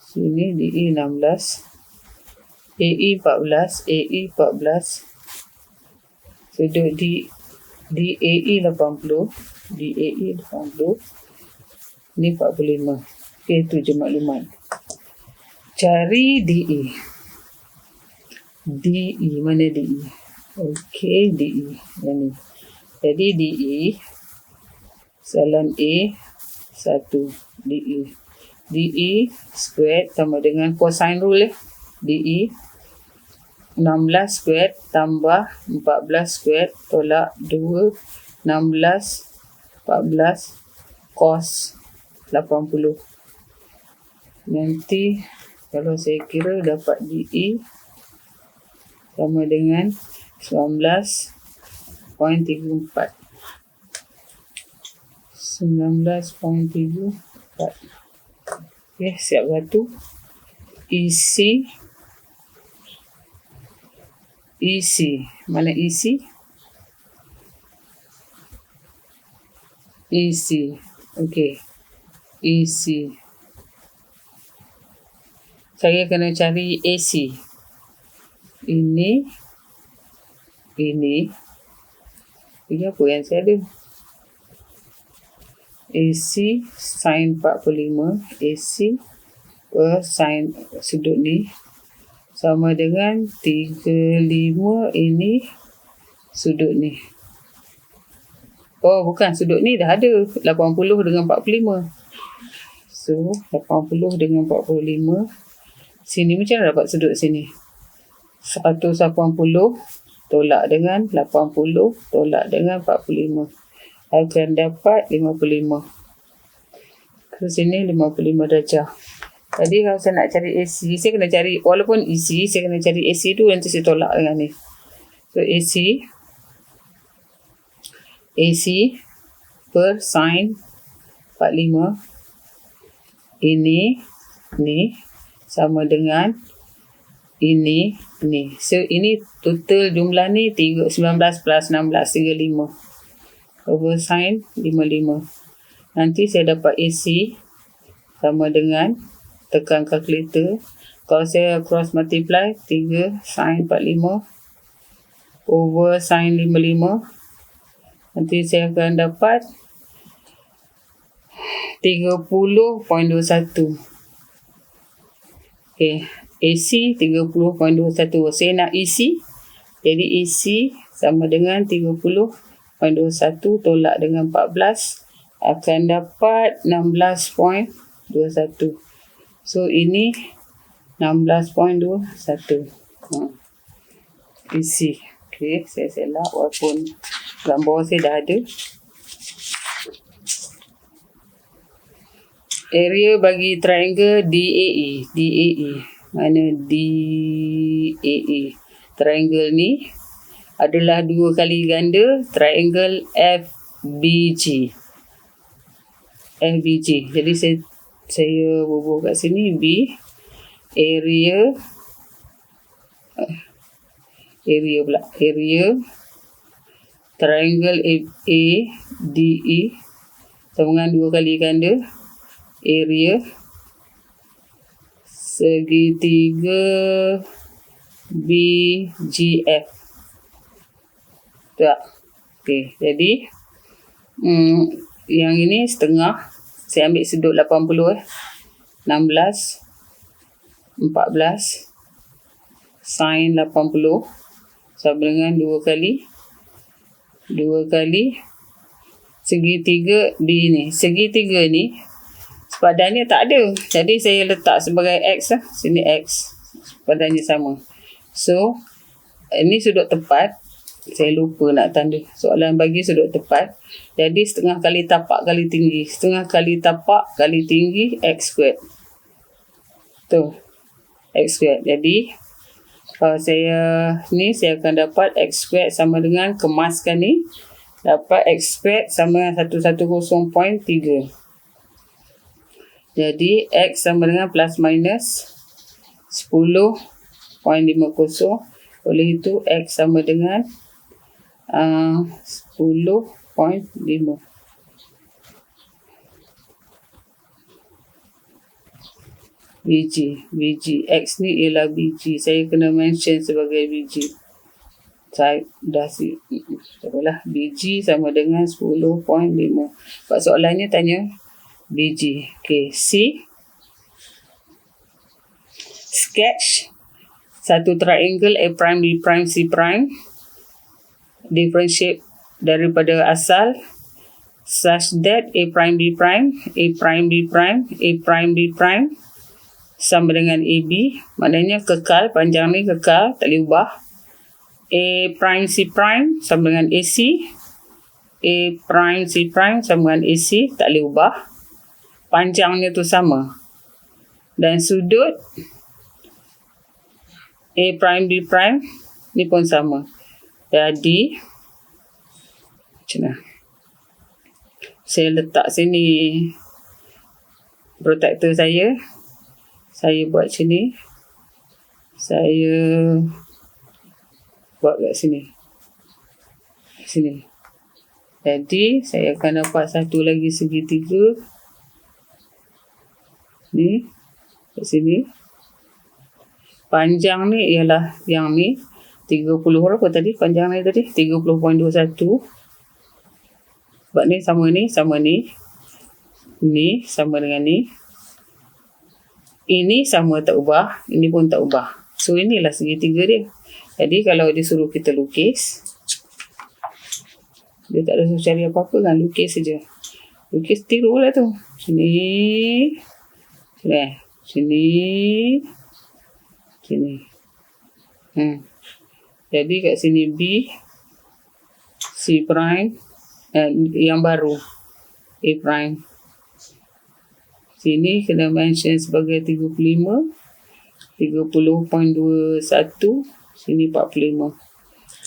Sini DA 16. AE 14. AE 14. Sudut DAE 80. DAE 80. Ni 45. Okey, itu je maklumat. Cari DE. DE, mana DE? Okey, DE. Yang ni. Jadi DE, soalan A, 1. DE. DE squared sama dengan cosine rule. DE 16 squared tambah 14 squared tolak 2 16 14 cos 80. Nanti kalau saya kira dapat DE sama dengan 19.34. 19.34. Okey, siap batu. EC. Mana EC? EC. Okey. EC. Saya kena cari AC. Ini. Ini apa yang saya ada? AC sin 45. AC per sin sudut ni sama dengan 35 ini sudut ni. Oh, bukan. Sudut ni dah ada. 80 dengan 45. So, 80 dengan 45. Sini macam mana dapat sudut sini? 180 tolak dengan 80 tolak dengan 45. Akan dapat 55. Ke sini 55 darjah. Tadi kalau saya nak cari AC, saya kena cari, walaupun EC, saya kena cari AC tu, nanti saya tolak dengan ni. So, AC per sin 45. Ini, ni, sama dengan ini, ni. So, ini total jumlah ni 19 plus 16, 35. Over sin 55. Nanti saya dapat AC sama dengan, tekan kalkulator. Kalau saya cross multiply, 3 sin 45 over sin 55. Nanti saya akan dapat 30.21. Okay. AC 30.21. Saya nak EC. Jadi EC sama dengan 30.21 tolak dengan 14. Akan dapat 16.21. So, ini 16.21. Isi. Okey, saya selak walaupun gambar saya dah ada. Area bagi triangle DAE. DAE. Mana DAE? Triangle ni adalah 2 kali ganda triangle FBG. FBG. Jadi saya bubuh kat sini B, area triangle ADE sama dengan 2 kali ganda area segitiga BGF. Tak. Okey, jadi yang ini setengah. Saya ambil sudut 80 16 14 sin 80 sama dengan 2 kali 2 kali segitiga B ni. Segitiga ni sepadannya tak ada. Jadi saya letak sebagai X lah. Sini X. Sepadannya sama. So, ini sudut tepat. Saya lupa nak tanda. Soalan bagi sudut tepat. Jadi setengah kali tapak kali tinggi. Setengah kali tapak kali tinggi X squared. Tu. X squared. Jadi, kalau saya akan dapat X squared sama dengan kemaskan ni. Dapat X squared sama dengan 110.3. Jadi, X sama dengan plus minus 10.50. Oleh itu, X sama dengan 10.5. BG. X ni ialah BG. Saya kena mention sebagai BG. Saya dah takpelah. BG sama dengan 10.5. Sebab soalannya tanya BG. Okay. C. Sketch satu triangle A prime, B prime, C prime. Differentiate daripada asal such that A prime, B prime, A prime, B prime, A prime, B prime sama dengan AB. Maknanya kekal, panjang ni kekal, tak boleh ubah. A prime, C prime sama dengan AC. A prime, C prime sama dengan AC, tak boleh ubah. Panjangnya tu sama. Dan sudut A prime, B prime ni pun sama. Jadi, macam mana? Saya letak sini protektor saya. Saya buat sini. Saya buat kat sini. Sini. Jadi, saya akan dapat satu lagi segitiga. Ni. Kat sini. Panjang ni ialah yang ni. 30 berapa tadi? Panjang ni tadi? 30.21. Sebab ni sama ni. Sama ni. Ni sama dengan ni. Ini sama tak ubah. Ini pun tak ubah. So, inilah segitiga dia. Jadi, kalau dia suruh kita lukis, dia tak ada suruh cari apa-apa kan. Lukis saja. Lukis tiru lah tu. Sini. Sini. Sini. Sini. Jadi, kat sini B. C prime. Yang baru. A prime. Sini kena mention sebagai 35. 30.21. Sini 45.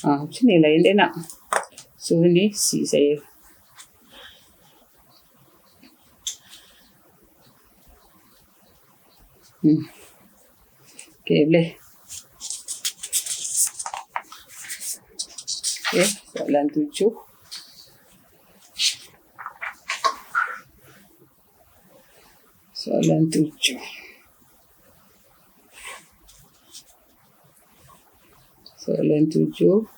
Macam ni lah yang dia nak. So, ni C saya. Okay, boleh. Okay, soalan 7. Soalan 7. Soalan 7.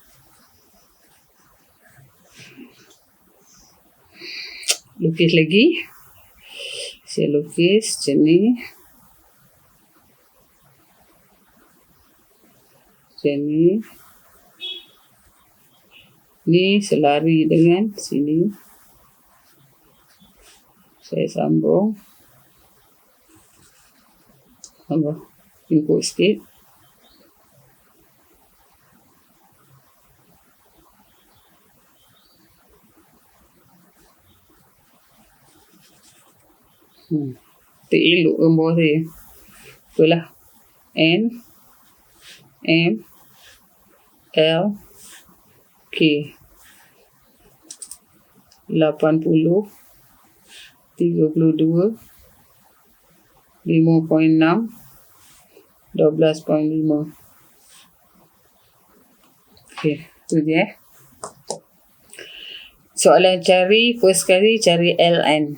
Lukis lagi. Saya lukis macam ni. Macam ni. Ni selari dengan sini. Saya sambung. Ikut sikit. Tak elok gambar saya. Itulah. N M L K 80 32 5.6 12.5. Okey, tu dia. Soalan first kali cari LN.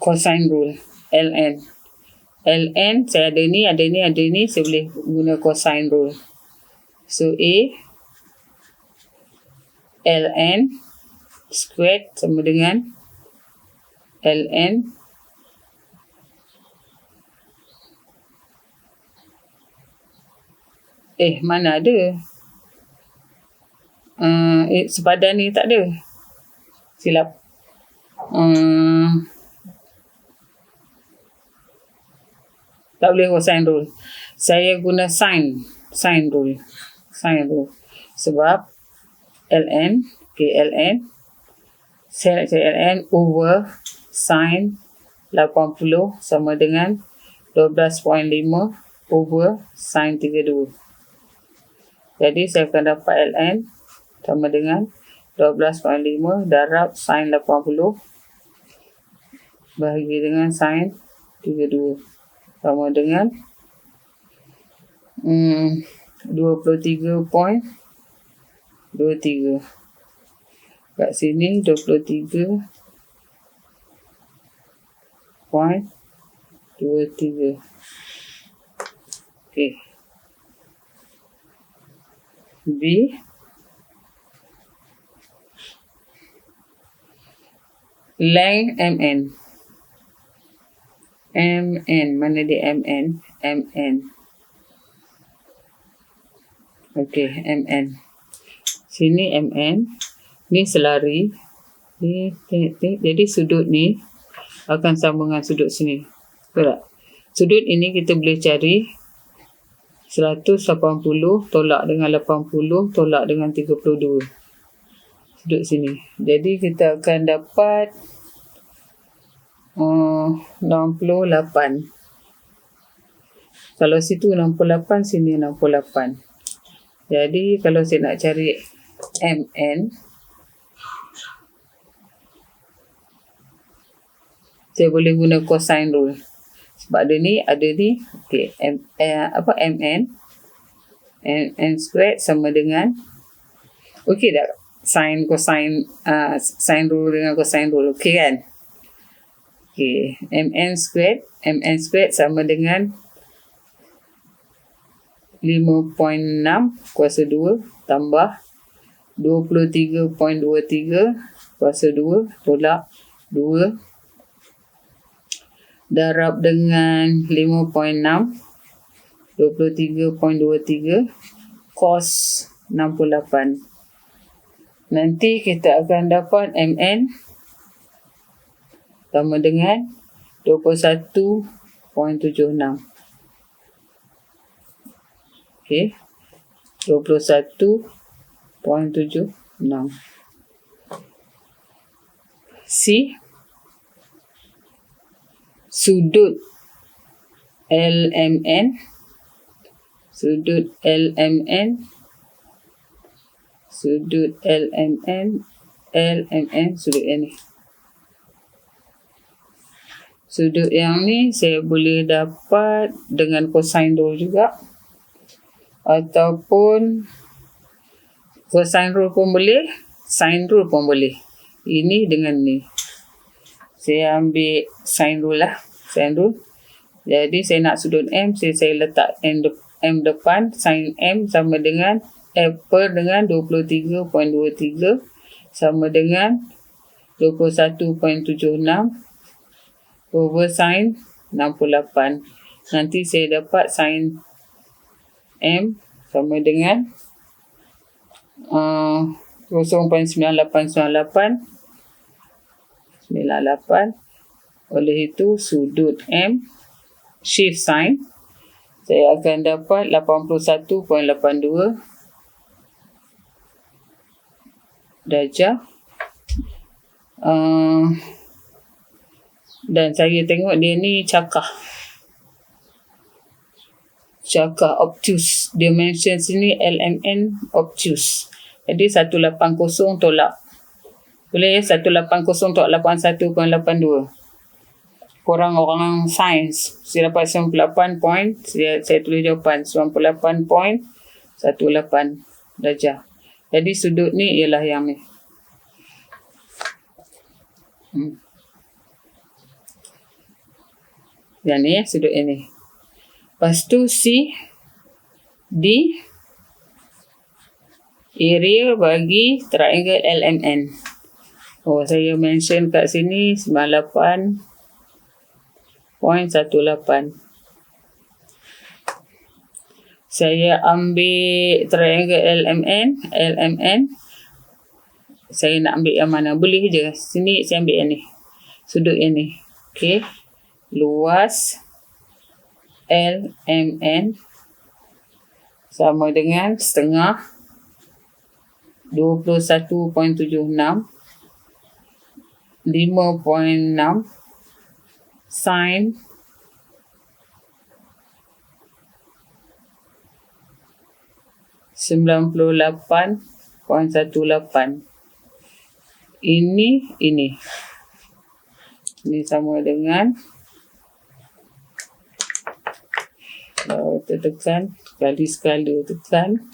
Cosine rule. LN. LN saya ada ni, saya boleh guna cosine rule. So A LN squared sama dengan LN mana ada sepadan ni tak ada. Silap. Tak boleh cosine rule. Saya guna sine rule. Sebab ln, ln, saya nak cari ln over sine 80 sama dengan 12.5 over sine 32. Jadi saya akan dapat ln sama dengan 12.5 darab sine 80 bahagi dengan sine 32 sama dengan 23.23. Kat sini 23.23. Okey. B length mn. Mana dia mn? Okey, mn. Sini mn. Ni selari. Ni. Jadi sudut ni akan sama dengan sudut sini. Betul tak? Sudut ini kita boleh cari 180 tolak dengan 80 tolak dengan 32. Sudut sini. Jadi kita akan dapat 68. Kalau situ 68, sini 68. Jadi kalau saya nak cari mn, saya boleh guna cosine rule. Sebab ada ni. Okey, mn squared sama dengan, okey tak? Sine rule dengan cosine rule. Okey kan? Okey, mn squared sama dengan 5.6 kuasa 2 tambah 23.23 kuasa 2 tolak 2 darab dengan 5.6 23.23 cos 68. Nanti kita akan dapat mn sama dengan 21.76. Okey, 21.76. C sudut LMN sudut ini. Sudut yang ni saya boleh dapat dengan cosine rule juga, ataupun cosine rule pun boleh, sine rule pun boleh. Ini dengan ni. Saya ambil sine rule lah. Sine rule. Jadi saya nak sudut M, saya letak M depan. Sin M sama dengan per dengan 23.23 sama dengan 21.76 over sin 68. Nanti saya dapat sin M sama dengan 0.9898. Oleh itu sudut M shift sin saya akan dapat 81.82 darjah. Dan saya tengok dia ni cakah obtuse. Dimension sini LMN obtuse. Jadi 180 tolak. Boleh ya, 180 tolak 81.82. Korang orang sains. Saya dapat 98 point. Saya tulis jawapan 98.18 darjah. Jadi sudut ni ialah yang ni. Yang ni ya, sudut ini. Lepas tu C D area bagi triangle LMN. Oh, saya mention kat sini 98.18. Saya ambil triangle LMN. Saya nak ambil yang mana? Boleh je. Sini saya ambil yang ni. Sudut yang ni. Okey. Luas LMN sama dengan setengah 21.76 5.6 sin 98.18. Ini sama dengan tekan sekali tekan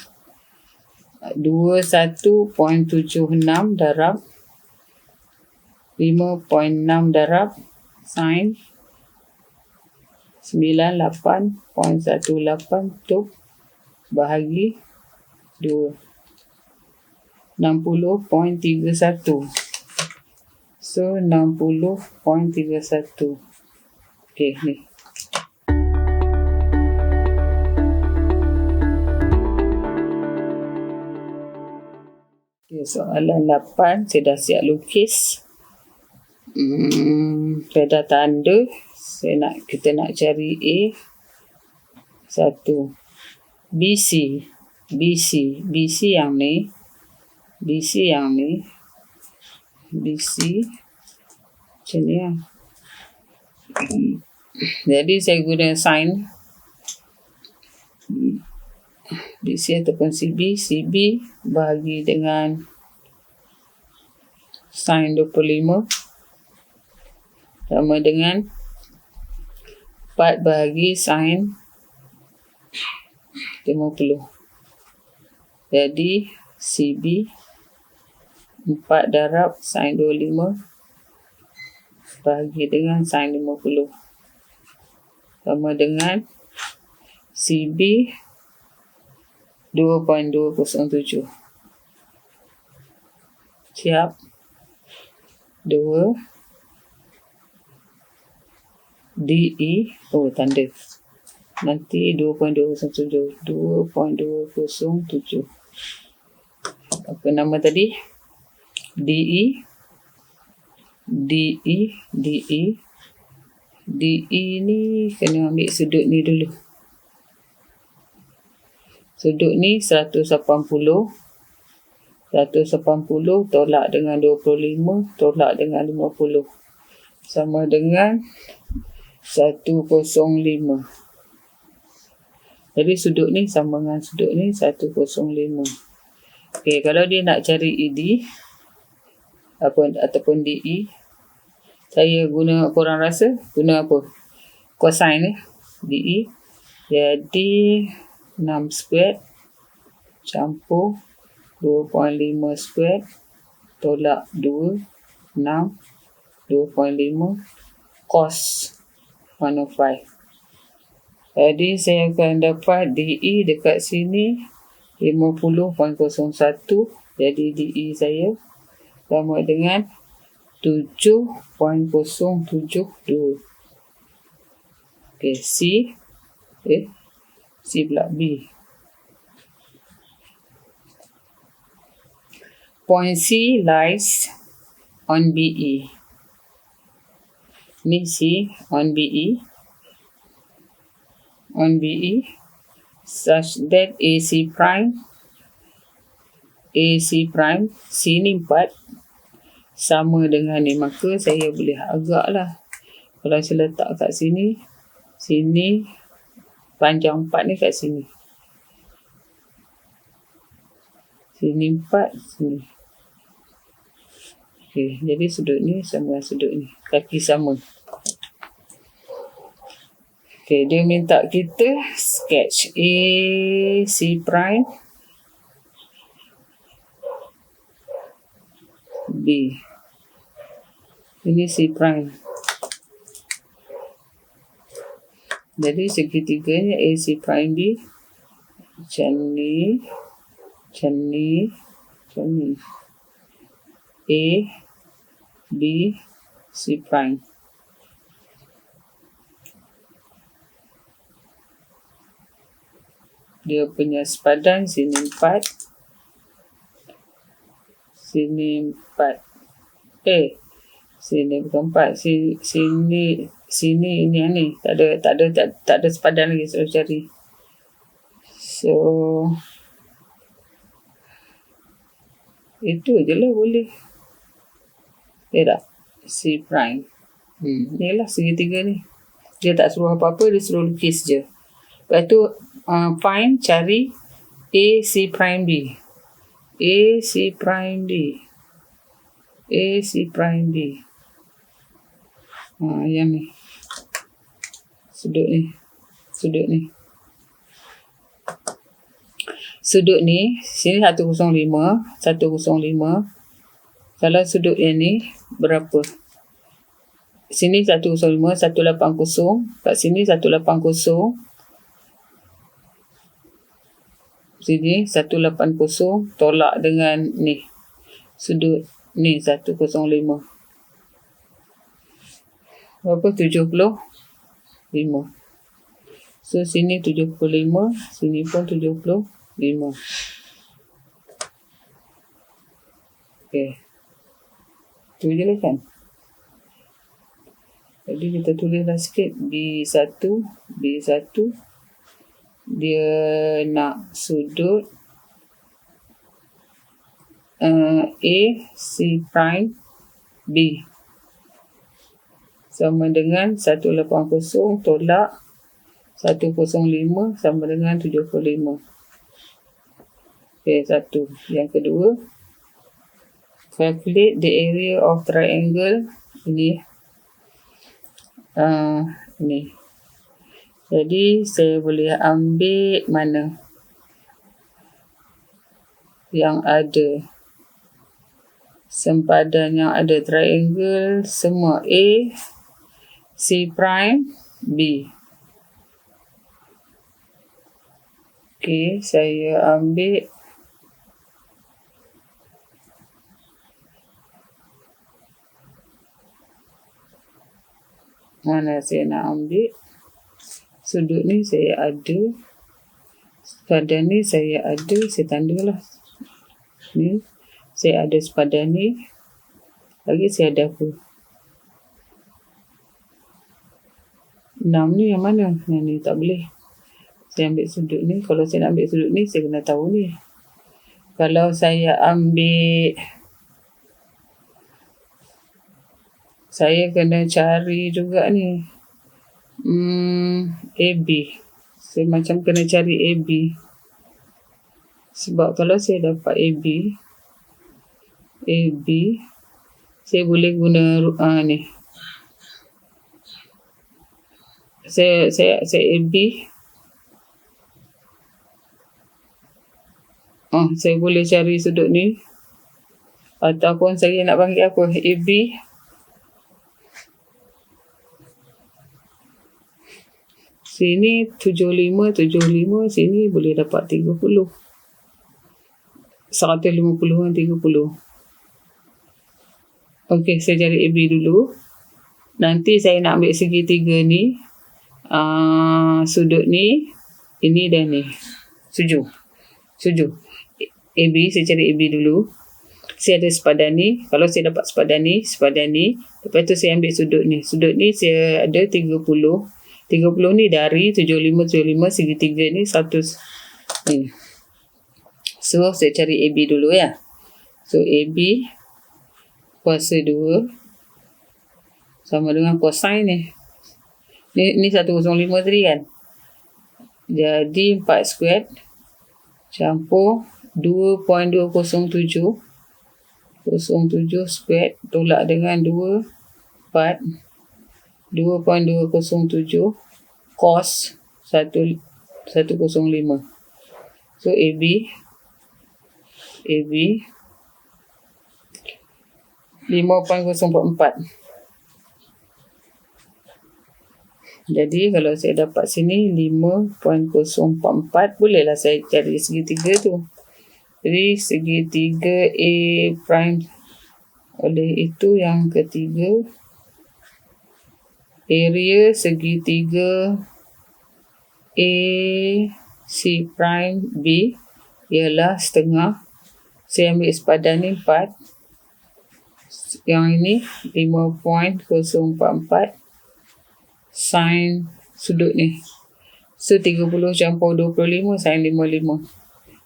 21.76 darab 5.6 darab sin 98.18 tu bahagi 2 60.31. So 60.31. Okey ni. Okay, soalan 8 saya dah siap lukis. Saya dah tanda. Kita nak cari A. 1. BC yang ni. BC macam ni lah. Jadi saya guna SINE. BC ataupun CB bahagi dengan sin 25 sama dengan 4 bahagi sin 50. Jadi CB 4 darab sin 25 bahagi dengan sin 50 sama dengan CB 2.207. Siap. 2 DE tanda. Nanti 2.207. Apa nama tadi? DE ni kena ambil sudut ni dulu. Sudut ni 180 tolak dengan 25 tolak dengan 50 sama dengan 105. Jadi sudut ni sama dengan sudut ni 105. Okey, kalau dia nak cari ED ataupun DE, saya guna, korang rasa guna apa? COSINE DE. Jadi 6 square campur 2.5 square tolak 2 6 2.5 cos 105. Jadi saya akan dapat DE dekat sini 50.01. Jadi DE saya sama dengan 7.072. Okey, C pula B. Point C lies on BE. Ni C on BE. Such that AC prime C ni 4 sama dengan ni. Maka saya boleh agak lah. Kalau saya letak kat sini panjang 4 ni kat sini. Sini 4, sini. Okey, jadi sudut ni sama dengan sudut ni. Kaki sama. Okey, dia minta kita sketch AC prime B. Ini C prime. Jadi segitiganya AC prime B macam ni. A, B, C prime. dia punya sepadan sini 4. Sini 4. Sini bukan 4. Sini ini ni. Tak ada sepadan lagi, so cari. So itu je lah boleh. Tak? C prime. Ni lah segitiga ni. Dia tak suruh apa-apa, dia suruh lukis je. Lepas tu find, cari A C prime B. A C prime B. A C prime B. Yang ni. Sudut ni. Sudut ni, sini 105. Kalau sudut yang ni, berapa? Sini 105, 180. Kat sini 180. Sini 180. Tolak dengan ni. Sudut ni 105. Berapa? 75. So, sini 75. Sini pun 75. Okay. Tu je lah kan. Jadi kita tulislah sikit B1. Dia nak sudut A C prime B sama dengan 180 tolak 105 sama dengan 75. Okay, satu. Yang kedua, calculate the area of triangle. Ini. Jadi, saya boleh ambil mana yang ada sempadan yang ada triangle semua A, C prime, B. Okay, saya ambil mana saya nak ambil. Sudut ni saya ada. Sepadan ni saya ada. Saya tandalah. Ni. Saya ada sepadan ni. Lagi saya ada apa? 6 ni yang mana? Yang ni tak boleh. Saya ambil sudut ni. Kalau saya nak ambil sudut ni, saya kena tahu ni. Kalau saya ambil, saya kena cari juga ni. AB. Saya macam kena cari AB. Sebab kalau saya dapat AB, saya boleh guna ni. Saya AB. Saya boleh cari sudut ni. Ataupun saya nak panggil apa? AB. Sini 75. Sini boleh dapat 30. 150 dan 30. Okey, saya cari AB dulu. Nanti saya nak ambil segitiga ni. Sudut ni. Ini dan ni. Setuju. AB, saya cari AB dulu. Saya ada sepadan ni. Kalau saya dapat sepadan ni. Lepas tu saya ambil sudut ni. Sudut ni saya ada 30. 30 ni dari 75 segitiga ni 100 ni. So saya cari AB dulu ya. So AB kuasa 2 sama dengan cosine ni. Ni 105 tadi kan. Jadi 4 square campur 2.207 square tolak dengan 2 4 2.207 cos 105. So AB 5.044. Jadi kalau saya dapat sini 5.044, bolehlah saya cari segitiga tu. Jadi segitiga A prime. Oleh itu yang ketiga, area segitiga A C prime B ialah setengah. Saya ambil sepadan ni 4. Yang ini 5.044 sin sudut ni. So 30 campur 25 sin 55.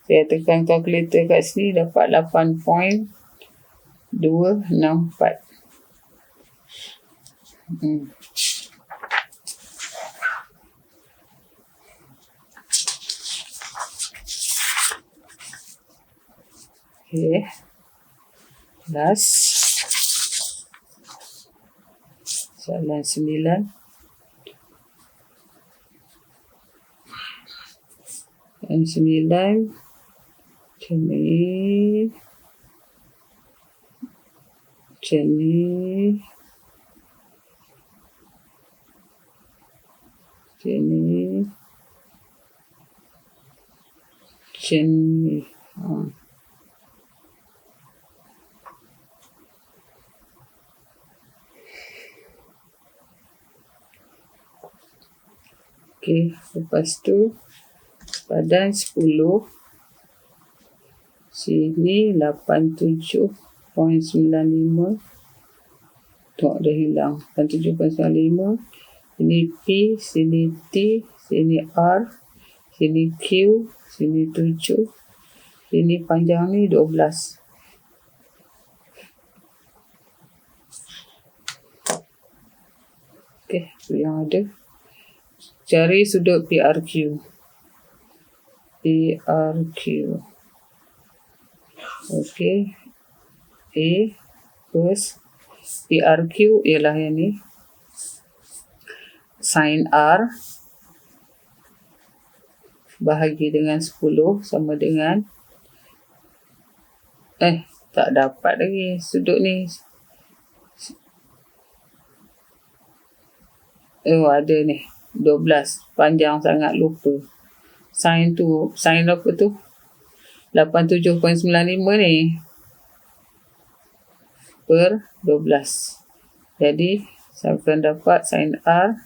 Saya tekan kalkulator kat sini dapat 8.264. Okay. Last. Soalan 9. Soalan 9. Macam ni. Macam ni. Macam ni. Macam ni. Okey, lepas tu padan 10. Sini 87.95. Tengok dah hilang. 87.95. Sini P, sini T, sini R, sini Q, sini 7. Sini panjang ni 12. Okey, tu yang ada. Cari sudut PRQ. PRQ. Okey. A. Terus. PRQ ialah yang ni. Sin R. Bahagi dengan 10 sama dengan. Tak dapat lagi sudut ni. Ada ni. 12. Panjang sangat, lupa. Sin tu. Sin apa tu? 87.95 ni. Per 12. Jadi, saya akan dapat sin R.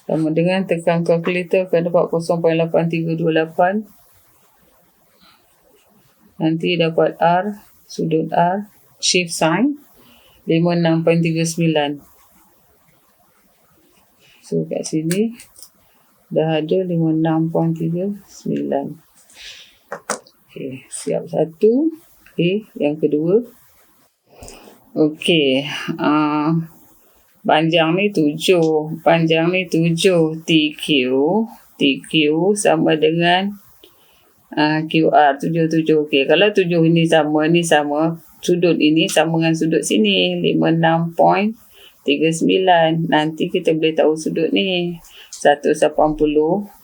Sama dengan tekan kalkulator akan dapat 0.8328. Nanti dapat R. Sudut R. Shift sin. 56.39. So kat sini dah ada 56.39. Okey, siap satu. Okey, yang kedua. Okey, panjang ni 7. Panjang ni 7. TQ sama dengan QR 77. Okey, kalau 7 ini sama, sudut ini sama dengan sudut sini 56.39. Nanti kita boleh tahu sudut ni 180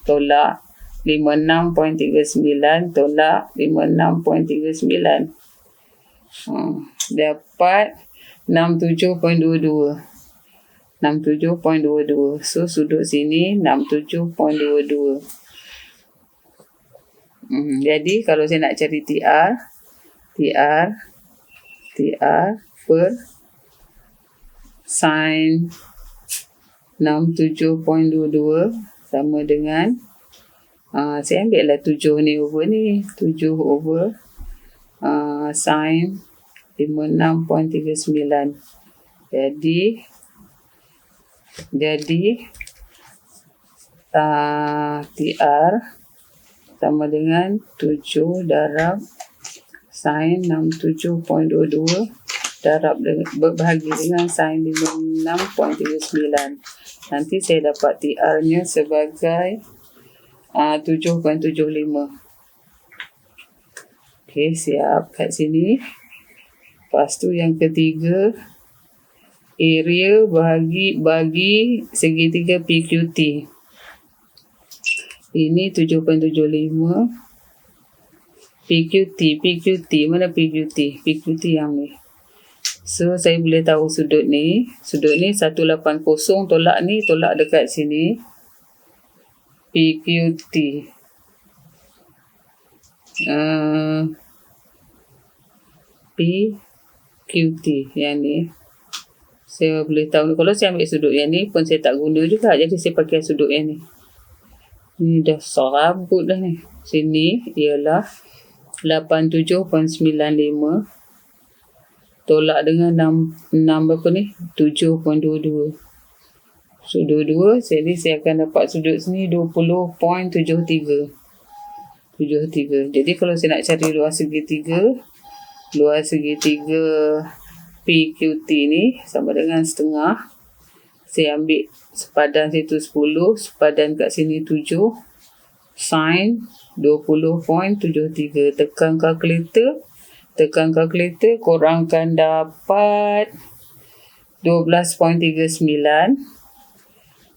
tolak 56.39 tolak 56.39. Dapat 67.22. 67.22. So sudut sini 67.22. Jadi kalau saya nak cari TR per sin 67.22 sama dengan saya ambil lah 7 ni over ni. 7 over sin 56.39. Jadi TR sama dengan 7 darab sin 67.22 darab berbahagi dengan sin 56.39. Nanti saya dapat TR-nya sebagai 7.75. Okey, siap kat sini. Lepas tu yang ketiga, area bagi segitiga PQT. Ini 7.75. PQT. Mana PQT? PQT yang ni. So, saya boleh tahu sudut ni. Sudut ni 180 tolak ni, tolak dekat sini. PQT. PQT yang ni. Saya boleh tahu. Kalau saya ambil sudut yang ni pun saya tak guna juga. Jadi, saya pakai sudut yang ni. Ni dah serabut dah ni. Sini ialah 87.95. Tolak dengan 6 berapa ni? 7.22. Sudut 2, jadi saya akan dapat sudut sini 20.73. 73. Jadi kalau saya nak cari luas segitiga PQT ni sama dengan setengah. Saya ambil sepadan situ 10, sepadan kat sini 7, sin 20.73. Tekan kalkulator, korangkan dapat 12.39.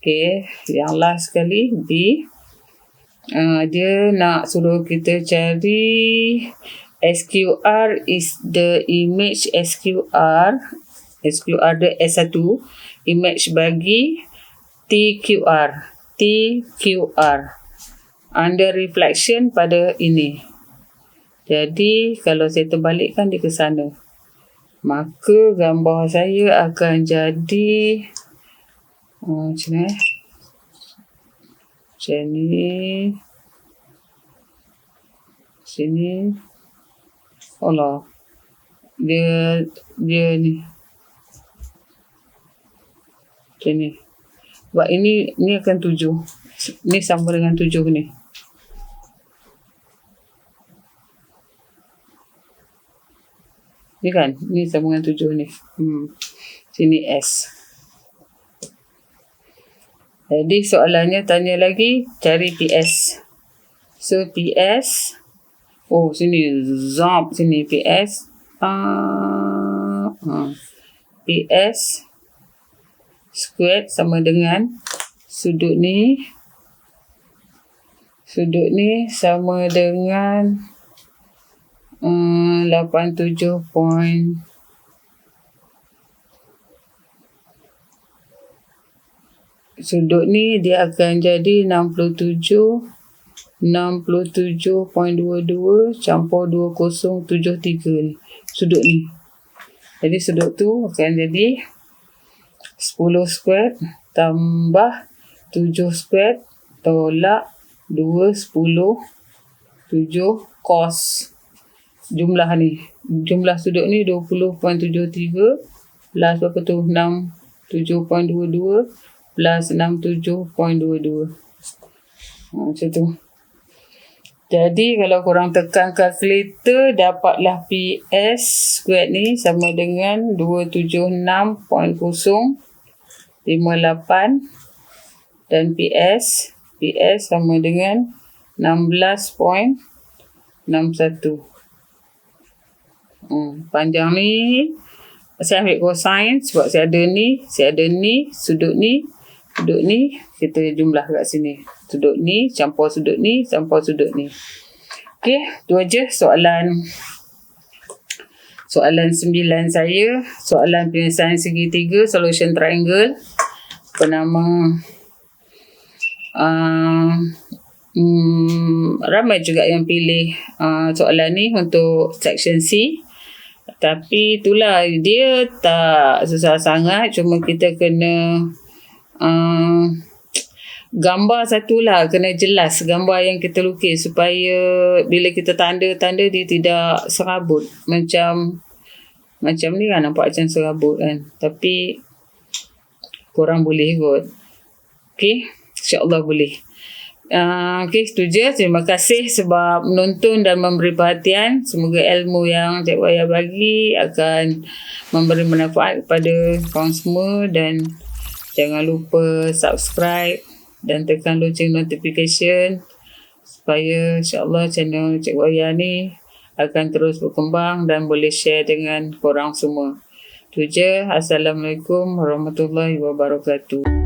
Okey, yang last sekali B. Dia nak suruh kita cari SQR is the image SQR dia S1 image bagi TQR under reflection pada ini. Jadi kalau saya terbalikkan dia ke sana, maka gambar saya akan jadi macam ni. Macam ni. Sini. Allah. Dia ni. Macam ni. Sebab ini akan 7. Ni sama dengan 7 ni. Ni kan? Ni sama dengan 7 ni. Sini S. Jadi soalannya tanya lagi, cari PS. So PS, sini zop, sini PS. PS squared sama dengan sudut ni sama dengan 87 sudut ni dia akan jadi 67.22 campur 2073 ni. Sudut ni. Jadi sudut tu akan jadi 10 square tambah 7 square tolak 2, 10, 7 cos. Jumlah ni. Jumlah sudut ni 20.73 plus berapa tu? 67.22 plus 67.22. Macam tu. Jadi kalau korang tekan kalkulator, dapatlah PS squared ni sama dengan 276.058 dan PS sama dengan 16.61. Panjang ni saya ambil cosine sebab saya ada ni, sudut ni, kita jumlah kat sini. Sudut ni campur sudut ni. Okey, tu aja soalan 9 saya. Soalan penyelesaian segitiga, solution triangle. Ramai juga yang pilih soalan ni untuk section C. Tapi itulah, dia tak susah sangat. Cuma kita kena gambar satulah, kena jelas gambar yang kita lukis supaya bila kita tanda-tanda dia tidak serabut. Macam ni kan, nampak macam serabut kan. Tapi korang boleh kot. Okey, insyaAllah boleh. Okey, itu je. Terima kasih sebab menonton dan memberi perhatian. Semoga ilmu yang Cikgu Aya bagi akan memberi manfaat kepada korang semua. Dan jangan lupa subscribe dan tekan lonceng notification supaya insyaAllah channel Cikgu Aya ni akan terus berkembang dan boleh share dengan korang semua. Itu je. Assalamualaikum warahmatullahi wabarakatuh.